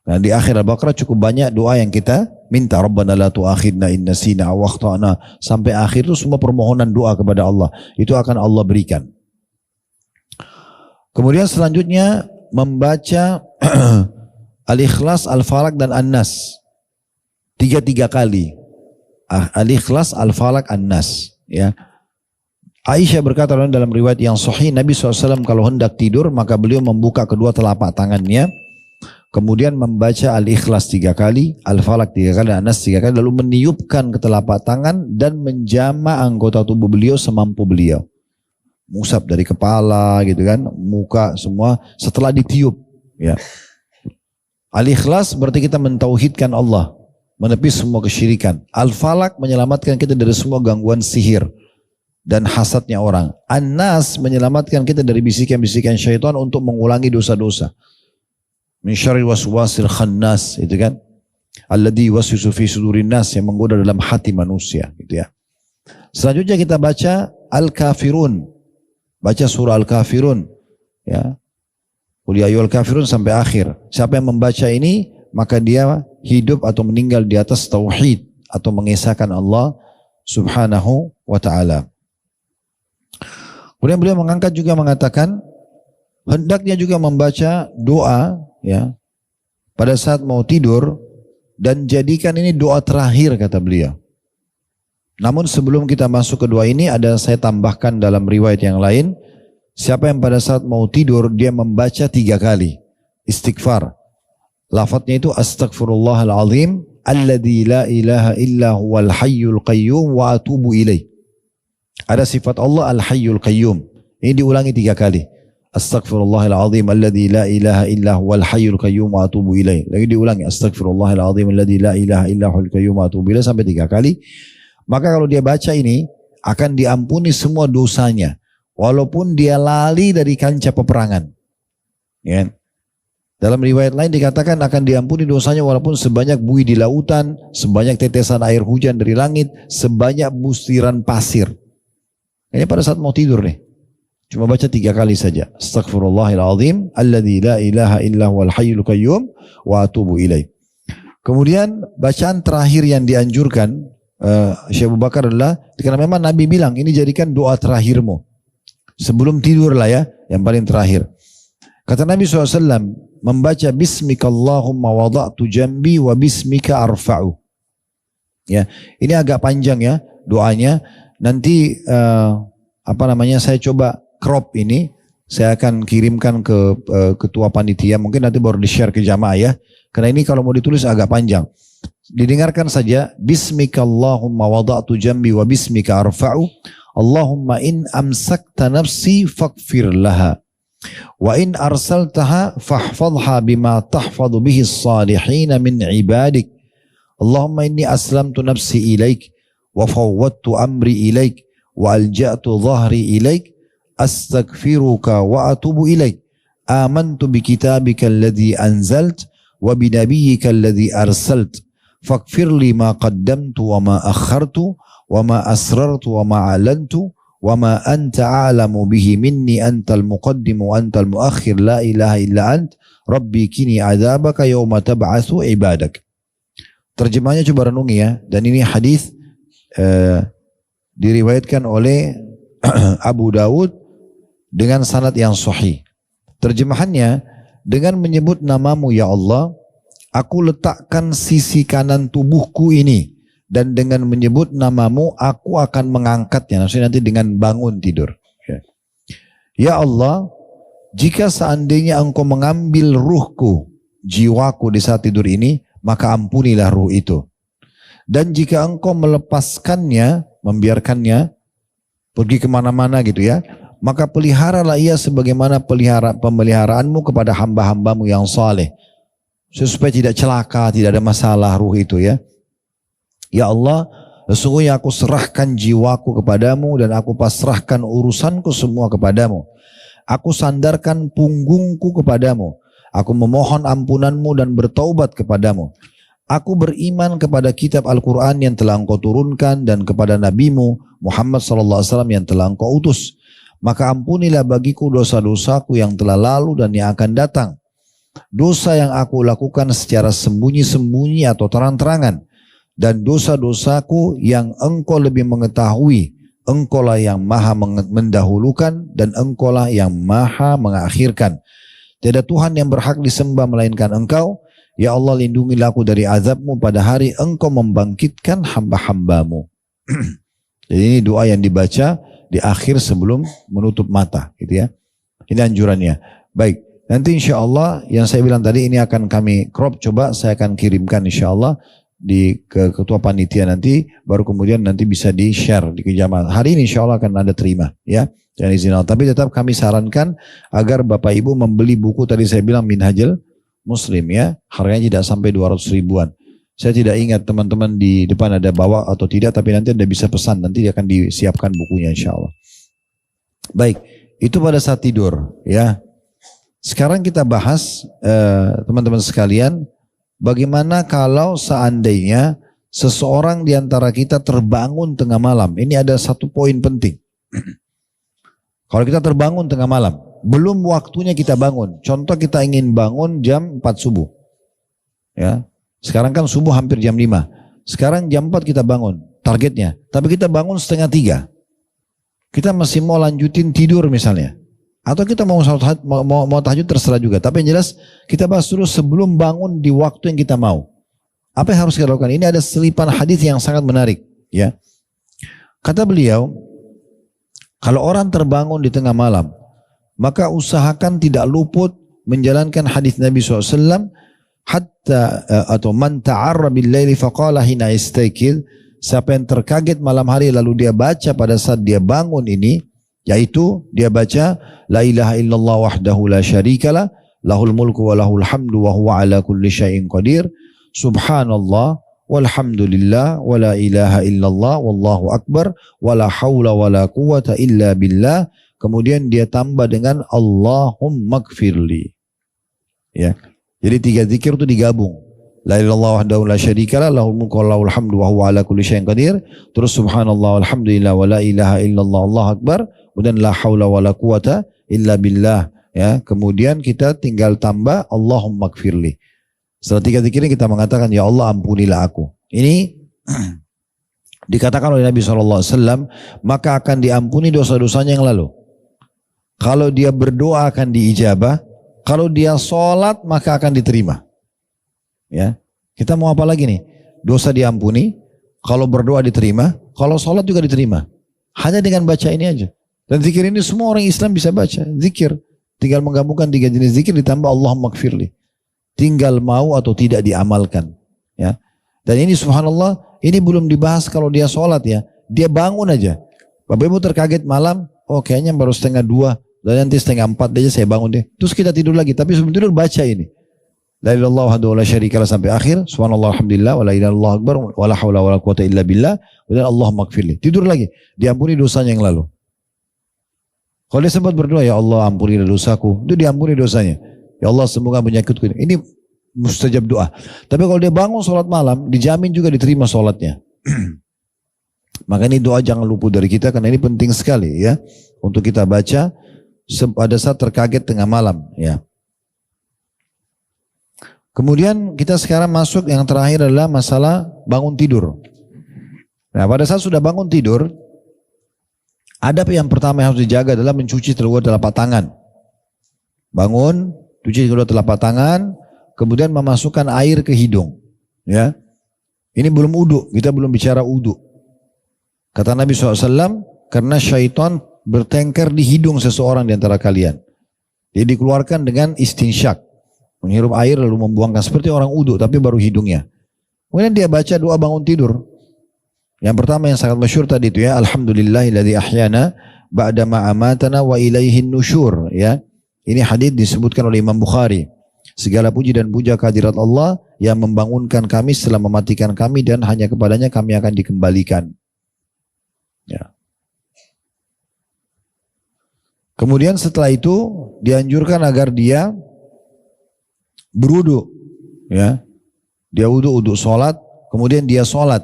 Nah, di akhir Al-Baqarah cukup banyak doa yang kita minta. Rabbana la tu'akhidna in nasina aw akhtana. Sampai akhir itu semua permohonan doa kepada Allah. Itu akan Allah berikan. Kemudian selanjutnya membaca Al-Ikhlas, Al-Falaq dan An-Nas. 3 kali. Al-Ikhlas, Al-Falaq, An-Nas. Ya. Aisyah berkata dalam riwayat yang sahih, Nabi SAW kalau hendak tidur maka beliau membuka kedua telapak tangannya, kemudian membaca Al-Ikhlas 3 kali, Al-Falaq 3 kali, An-Nas 3 kali, lalu meniupkan ke telapak tangan dan menjama anggota tubuh beliau semampu beliau. Musab dari kepala gitu kan, muka semua setelah ditiup. Ya. Al-Ikhlas berarti kita mentauhidkan Allah, menepis semua kesyirikan. Al-Falaq menyelamatkan kita dari semua gangguan sihir dan hasadnya orang. An-Nas menyelamatkan kita dari bisikan-bisikan syaitan untuk mengulangi dosa-dosa. Min syarril waswasil khannas, itu kan. Alladzi yuwaswisu fi sudurin nas, yang menggoda dalam hati manusia, gitu ya. Selanjutnya kita baca Al-Kafirun. Baca surah Al-Kafirun, ya. Qul ya ayyuhal kafirun sampai akhir. Siapa yang membaca ini, maka dia hidup atau meninggal di atas tauhid atau mengesahkan Allah Subhanahu wa taala. Kemudian beliau mengangkat juga mengatakan hendaknya juga membaca doa ya pada saat mau tidur dan jadikan ini doa terakhir kata beliau. Namun sebelum kita masuk ke doa ini ada saya tambahkan dalam riwayat yang lain, siapa yang pada saat mau tidur dia membaca 3 kali istighfar. Lafadznya itu astaghfirullahalazim alladzi la ilaha illa huwal hayyul qayyum wa atubu ilaih. Ada sifat Allah Al-Hayyul Qayyum. Ini diulangi 3 kali. Astaghfirullahalazim alladzi la ilaha illa huwal hayyul qayyum wa atubu ilaih. Lagi diulangi astaghfirullahalazim alladzi la ilaha illa huwal qayyum wa atubu ilaih sampai 3 kali. Maka kalau dia baca ini akan diampuni semua dosanya. Walaupun dia lali dari kancah peperangan. Ya. Dalam riwayat lain dikatakan akan diampuni dosanya walaupun sebanyak buih di lautan, sebanyak tetesan air hujan dari langit, sebanyak bustiran pasir. Ini pada saat mau tidur nih. Cuma baca 3 kali saja. Astaghfirullahaladzim, alladzi la ilaha illa huwal hayyul qayyum, wa atubu ilaih. Kemudian bacaan terakhir yang dianjurkan Syekh Abu Bakar adalah, karena memang Nabi bilang ini jadikan doa terakhirmu. Sebelum tidur lah ya, yang paling terakhir. Kata Nabi SAW, membaca Bismika Allahumma wada'tu jambi wa bismika arfa'u. Ya, ini agak panjang ya doanya. Nanti saya coba crop ini, saya akan kirimkan ke ketua panitia. Mungkin nanti baru di-share ke jamaah ya. Karena ini kalau mau ditulis agak panjang. Didengarkan saja. Bismika Allahumma wada'tu jambi wa bismika arfa'u. Allahumma in amsakta nafsi faghfir laha. Wa in arsaltaha fahfadha bima tahfadhu bihi as-salihin min ibadik. Allahumma inni aslamtu nafsi ilaik wa fawwadtu amri ilaik wa alja'tu dhahri ilaik astaghfiruka wa atubu ilaik. Amantu bi kitabika alladhi anzalt wa bi nabiyyika alladhi arsalt. Faghfir li ma qaddamtu wa ma akhartu wa ma asrartu wa ma alantu wa ma anta a'lamu bihi minni antal muqaddim wa antal muakhir la ilaha illa ant rabbi kini adzabaka yawma tab'atsu ibadak. Terjemahnya coba renungi ya, dan ini hadis diriwayatkan oleh Abu Dawud dengan sanad yang sahih. Terjemahannya, dengan menyebut namamu ya Allah, aku letakkan sisi kanan tubuhku ini, dan dengan menyebut namamu aku akan mengangkatnya. Maksudnya nanti dengan bangun tidur. Ya Allah, jika seandainya engkau mengambil ruhku, jiwaku di saat tidur ini, maka ampunilah ruh itu. Dan jika engkau melepaskannya, membiarkannya pergi kemana-mana gitu ya, maka peliharalah ia sebagaimana pemeliharaanmu kepada hamba-hambamu yang saleh, supaya tidak celaka, tidak ada masalah ruh itu ya. Ya Allah, sesungguhnya aku serahkan jiwaku kepadamu dan aku pasrahkan urusanku semua kepadamu. Aku sandarkan punggungku kepadamu. Aku memohon ampunanmu dan bertaubat kepadamu. Aku beriman kepada kitab Al-Quran yang telah engkau turunkan dan kepada nabimu Muhammad SAW yang telah engkau utus. Maka ampunilah bagiku dosa-dosaku yang telah lalu dan yang akan datang. Dosa yang aku lakukan secara sembunyi-sembunyi atau terang-terangan. Dan dosa-dosaku yang engkau lebih mengetahui. Engkaulah yang maha mendahulukan dan engkaulah yang maha mengakhirkan. Tiada Tuhan yang berhak disembah melainkan engkau. Ya Allah, lindungilah aku dari azabmu pada hari engkau membangkitkan hamba-hambamu. Jadi ini doa yang dibaca di akhir sebelum menutup mata, gitu ya. Ini anjurannya. Baik, nanti insya Allah yang saya bilang tadi ini akan kami crop, coba saya akan kirimkan insya Allah ke ketua panitia nanti, baru kemudian nanti bisa di share di jamaah. Hari ini insya Allah akan Anda terima, ya. Jangan izin Allah. Tapi tetap kami sarankan agar Bapak Ibu membeli buku tadi saya bilang Minhajul Muslim ya, harganya tidak sampai 200 ribuan. Saya tidak ingat teman-teman di depan ada bawa atau tidak, tapi nanti Anda bisa pesan, nanti akan disiapkan bukunya insya Allah. Baik, itu pada saat tidur ya. Sekarang kita bahas teman-teman sekalian, bagaimana kalau seandainya seseorang di antara kita terbangun tengah malam. Ini ada satu poin penting. Kalau kita terbangun tengah malam, belum waktunya kita bangun. Contoh kita ingin bangun jam 4 subuh. Ya. Sekarang kan subuh hampir jam 5. Sekarang jam 4 kita bangun, targetnya. Tapi kita bangun setengah 3. Kita masih mau lanjutin tidur misalnya. Atau kita mau tahajud terserah juga. Tapi yang jelas kita bahas dulu sebelum bangun di waktu yang kita mau. Apa yang harus kita lakukan? Ini ada selipan hadis yang sangat menarik. Ya. Kata beliau, kalau orang terbangun di tengah malam, maka usahakan tidak luput menjalankan hadis Nabi SAW, hatta atau man ta'arra bil laili faqala hina istaykid, siapa yang terkaget malam hari lalu dia baca pada saat dia bangun ini, yaitu dia baca la ilaha illallah wahdahu la syarikalah lahul mulku wa lahul hamdu wa huwa ala kulli syai'in qadir, subhanallah walhamdulillah, wala ilaha illallah, wallahu akbar, wala hawla wala quwata illa billah. Kemudian dia tambah dengan Allahumma gfirli. Ya. Jadi 3 zikir itu digabung. La ilaha illallah wahdahu la syarikalah, lahul mulku wa lahul hamdu wa huwa ala kulli syai'in qadir. Terus subhanallah walhamdulillah wa la ilaha illallah, Allahu akbar. Kemudian la haula wa la quwata illa billah. Ya, kemudian kita tinggal tambah Allahumma gfirli. Setelah 3 zikir ini kita mengatakan, ya Allah ampunilah aku. Ini dikatakan oleh Nabi SAW, maka akan diampuni dosa-dosanya yang lalu. Kalau dia berdoa akan diijabah, kalau dia sholat maka akan diterima. Ya, kita mau apa lagi nih? Dosa diampuni, kalau berdoa diterima, kalau sholat juga diterima. Hanya dengan baca ini aja. Dan zikir ini semua orang Islam bisa baca. Zikir, tinggal menggabungkan 3 jenis zikir ditambah Allahumma gfirli. Tinggal mau atau tidak diamalkan. Ya. Dan ini subhanallah, ini belum dibahas kalau dia sholat ya. Dia bangun aja. Bapak Ibu terkaget malam, oh kayaknya baru 1:30, dan nanti 3:30 aja saya bangun deh. Terus kita tidur lagi, tapi sebelum tidur baca ini. La ilaha illallah wahdahu la syarikalah sampai akhir. Subhanallah alhamdulillah wa la ilaha illallah akbar wa la haula wa la quwata illa billah. Dan Allahumma gfirli. Tidur lagi, diampuni dosanya yang lalu. Kalau dia sempat berdoa, ya Allah ampunilah dosaku, itu diampuni dosanya. Ya Allah sembuhkan penyakitku. Ini mustajab doa. Tapi kalau dia bangun sholat malam, dijamin juga diterima sholatnya. Maka ini doa jangan luput dari kita, karena ini penting sekali ya untuk kita baca pada saat terkaget tengah malam ya. Kemudian kita sekarang masuk yang terakhir adalah masalah bangun tidur. Nah pada saat sudah bangun tidur, adab yang pertama yang harus dijaga adalah mencuci kedua telapak tangan. Bangun, cuci kedua telapak tangan, kemudian memasukkan air ke hidung. Ya, ini belum wudu, kita belum bicara wudu. Kata Nabi SAW, karena syaitan bertengkar di hidung seseorang di antara kalian. Dia dikeluarkan dengan istinsyak. Menghirup air lalu membuangkan seperti orang wudu tapi baru hidungnya. Kemudian dia baca doa bangun tidur. Yang pertama yang sangat masyhur tadi itu ya, alhamdulillahilladzi ahyana ba'da ma amatana wa ilaihin nusyur ya. Ini hadis disebutkan oleh Imam Bukhari. Segala puji dan puja kehadirat Allah yang membangunkan kami setelah mematikan kami dan hanya kepadanya kami akan dikembalikan. Ya. Kemudian setelah itu dianjurkan agar dia berwudu, ya, dia wudu sholat, kemudian dia sholat.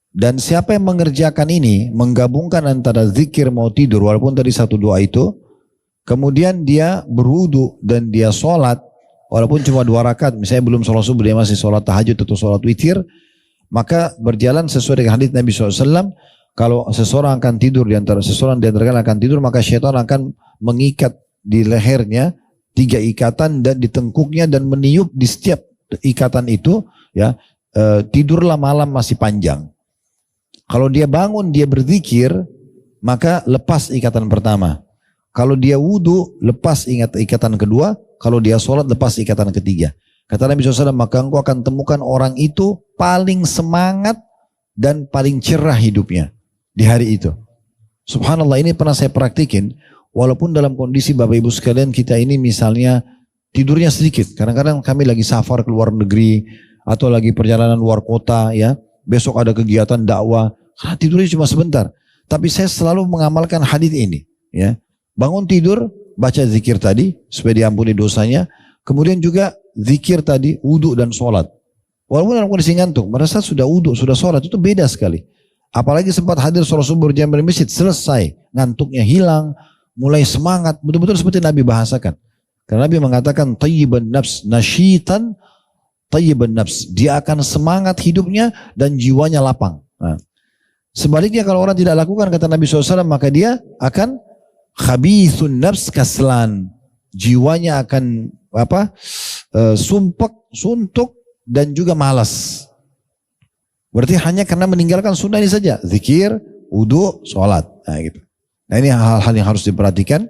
Dan siapa yang mengerjakan ini, menggabungkan antara zikir mau tidur, walaupun tadi satu doa itu, kemudian dia berwudu dan dia sholat, walaupun cuma 2 rakaat, misalnya belum sholat subuh, dia masih sholat tahajud atau sholat witir, maka berjalan sesuai dengan hadits Nabi SAW, kalau seseorang akan tidur, seseorang di antara kalian akan tidur, maka syaitan akan mengikat di lehernya 3 ikatan dan di tengkuknya dan meniup di setiap ikatan itu ya, tidurlah malam masih panjang. Kalau dia bangun dia berzikir, maka lepas ikatan pertama. Kalau dia wudu lepas ikatan kedua, kalau dia sholat lepas ikatan ketiga. Kata Nabi SAW, maka engkau akan temukan orang itu paling semangat dan paling cerah hidupnya di hari itu. Subhanallah, ini pernah saya praktikin. Walaupun dalam kondisi Bapak Ibu sekalian kita ini misalnya tidurnya sedikit. Kadang-kadang kami lagi safar ke luar negeri atau lagi perjalanan luar kota ya. Besok ada kegiatan dakwah. Tidurnya cuma sebentar. Tapi saya selalu mengamalkan hadis ini. Ya. Bangun tidur, baca zikir tadi supaya diampuni dosanya. Kemudian juga zikir tadi, wudu dan sholat. Walaupun dalam kondisi ngantuk, pada saat sudah wudu, sudah sholat itu beda sekali. Apalagi sempat hadir sholat subuh berjamaah di masjid, selesai. Ngantuknya hilang. Mulai semangat, betul-betul seperti Nabi bahasakan. Karena Nabi mengatakan tayyiban nafs, nasyitan tayyiban nafs. Dia akan semangat hidupnya dan jiwanya lapang. Nah, sebaliknya kalau orang tidak lakukan kata Nabi SAW, maka dia akan khabithun nafs kaslan. Jiwanya akan sumpek, suntuk dan juga malas. Berarti hanya karena meninggalkan sunnah ini saja. Zikir, wudu, sholat. Nah gitu. Nah ini hal-hal yang harus diperhatikan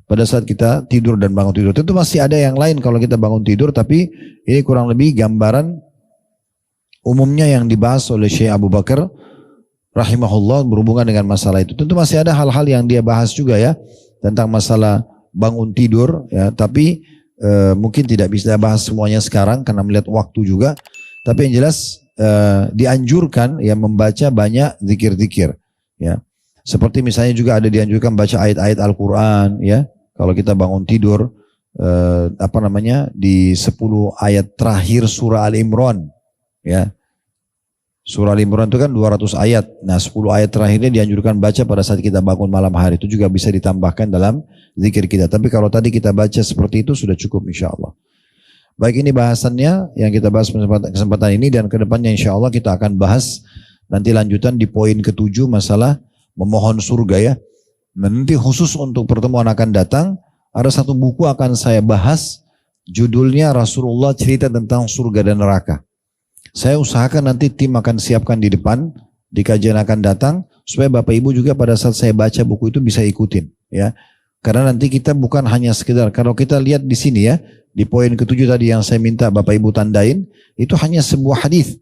pada saat kita tidur dan bangun tidur. Tentu masih ada yang lain kalau kita bangun tidur, tapi ini kurang lebih gambaran umumnya yang dibahas oleh Syekh Abu Bakar rahimahullah berhubungan dengan masalah itu. Tentu masih ada hal-hal yang dia bahas juga ya tentang masalah bangun tidur ya, tapi mungkin tidak bisa bahas semuanya sekarang karena melihat waktu juga. Tapi yang jelas dianjurkan ya membaca banyak zikir-zikir ya. Seperti misalnya juga ada dianjurkan baca ayat-ayat Al-Quran ya. Kalau kita bangun tidur di 10 ayat terakhir surah Al-Imran ya. Surah Al-Imran itu kan 200 ayat. Nah 10 ayat terakhirnya dianjurkan baca pada saat kita bangun malam hari. Itu juga bisa ditambahkan dalam zikir kita. Tapi kalau tadi kita baca seperti itu sudah cukup insya Allah. Baik, ini bahasannya yang kita bahas kesempatan ini, dan kedepannya insya Allah kita akan bahas nanti lanjutan di poin ke-7 masalah memohon surga ya. Nanti khusus untuk pertemuan akan datang ada satu buku akan saya bahas, judulnya Rasulullah cerita tentang surga dan neraka. Saya usahakan nanti tim akan siapkan di depan di kajian akan datang supaya Bapak Ibu juga pada saat saya baca buku itu bisa ikutin ya. Karena nanti kita bukan hanya sekedar, kalau kita lihat di sini ya, di poin ke-7 tadi yang saya minta Bapak Ibu tandain, itu hanya sebuah hadis.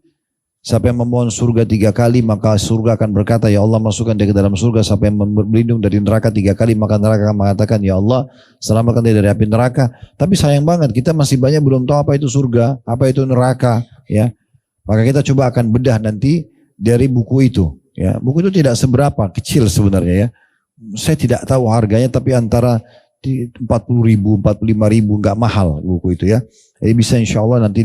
Siapa yang memohon surga 3 kali, maka surga akan berkata, ya Allah masukkan dia ke dalam surga. Siapa yang berlindung dari neraka 3 kali, maka neraka akan mengatakan, ya Allah selamatkan dia dari api neraka. Tapi sayang banget, kita masih banyak belum tahu apa itu surga, apa itu neraka. Ya, maka kita coba akan bedah nanti dari buku itu. Ya, buku itu tidak seberapa, kecil sebenarnya ya. Saya tidak tahu harganya, tapi antara 40.000, 45.000, nggak mahal buku itu ya. Jadi bisa insya Allah nanti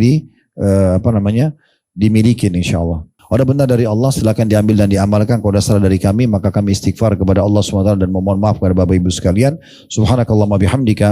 dimiliki insya Allah. Ada benar dari Allah silakan diambil dan diamalkan. Kalau ada salah dari kami maka kami istighfar kepada Allah SWT dan memohon maaf kepada Bapak Ibu sekalian. Subhanakallahumma bihamdika.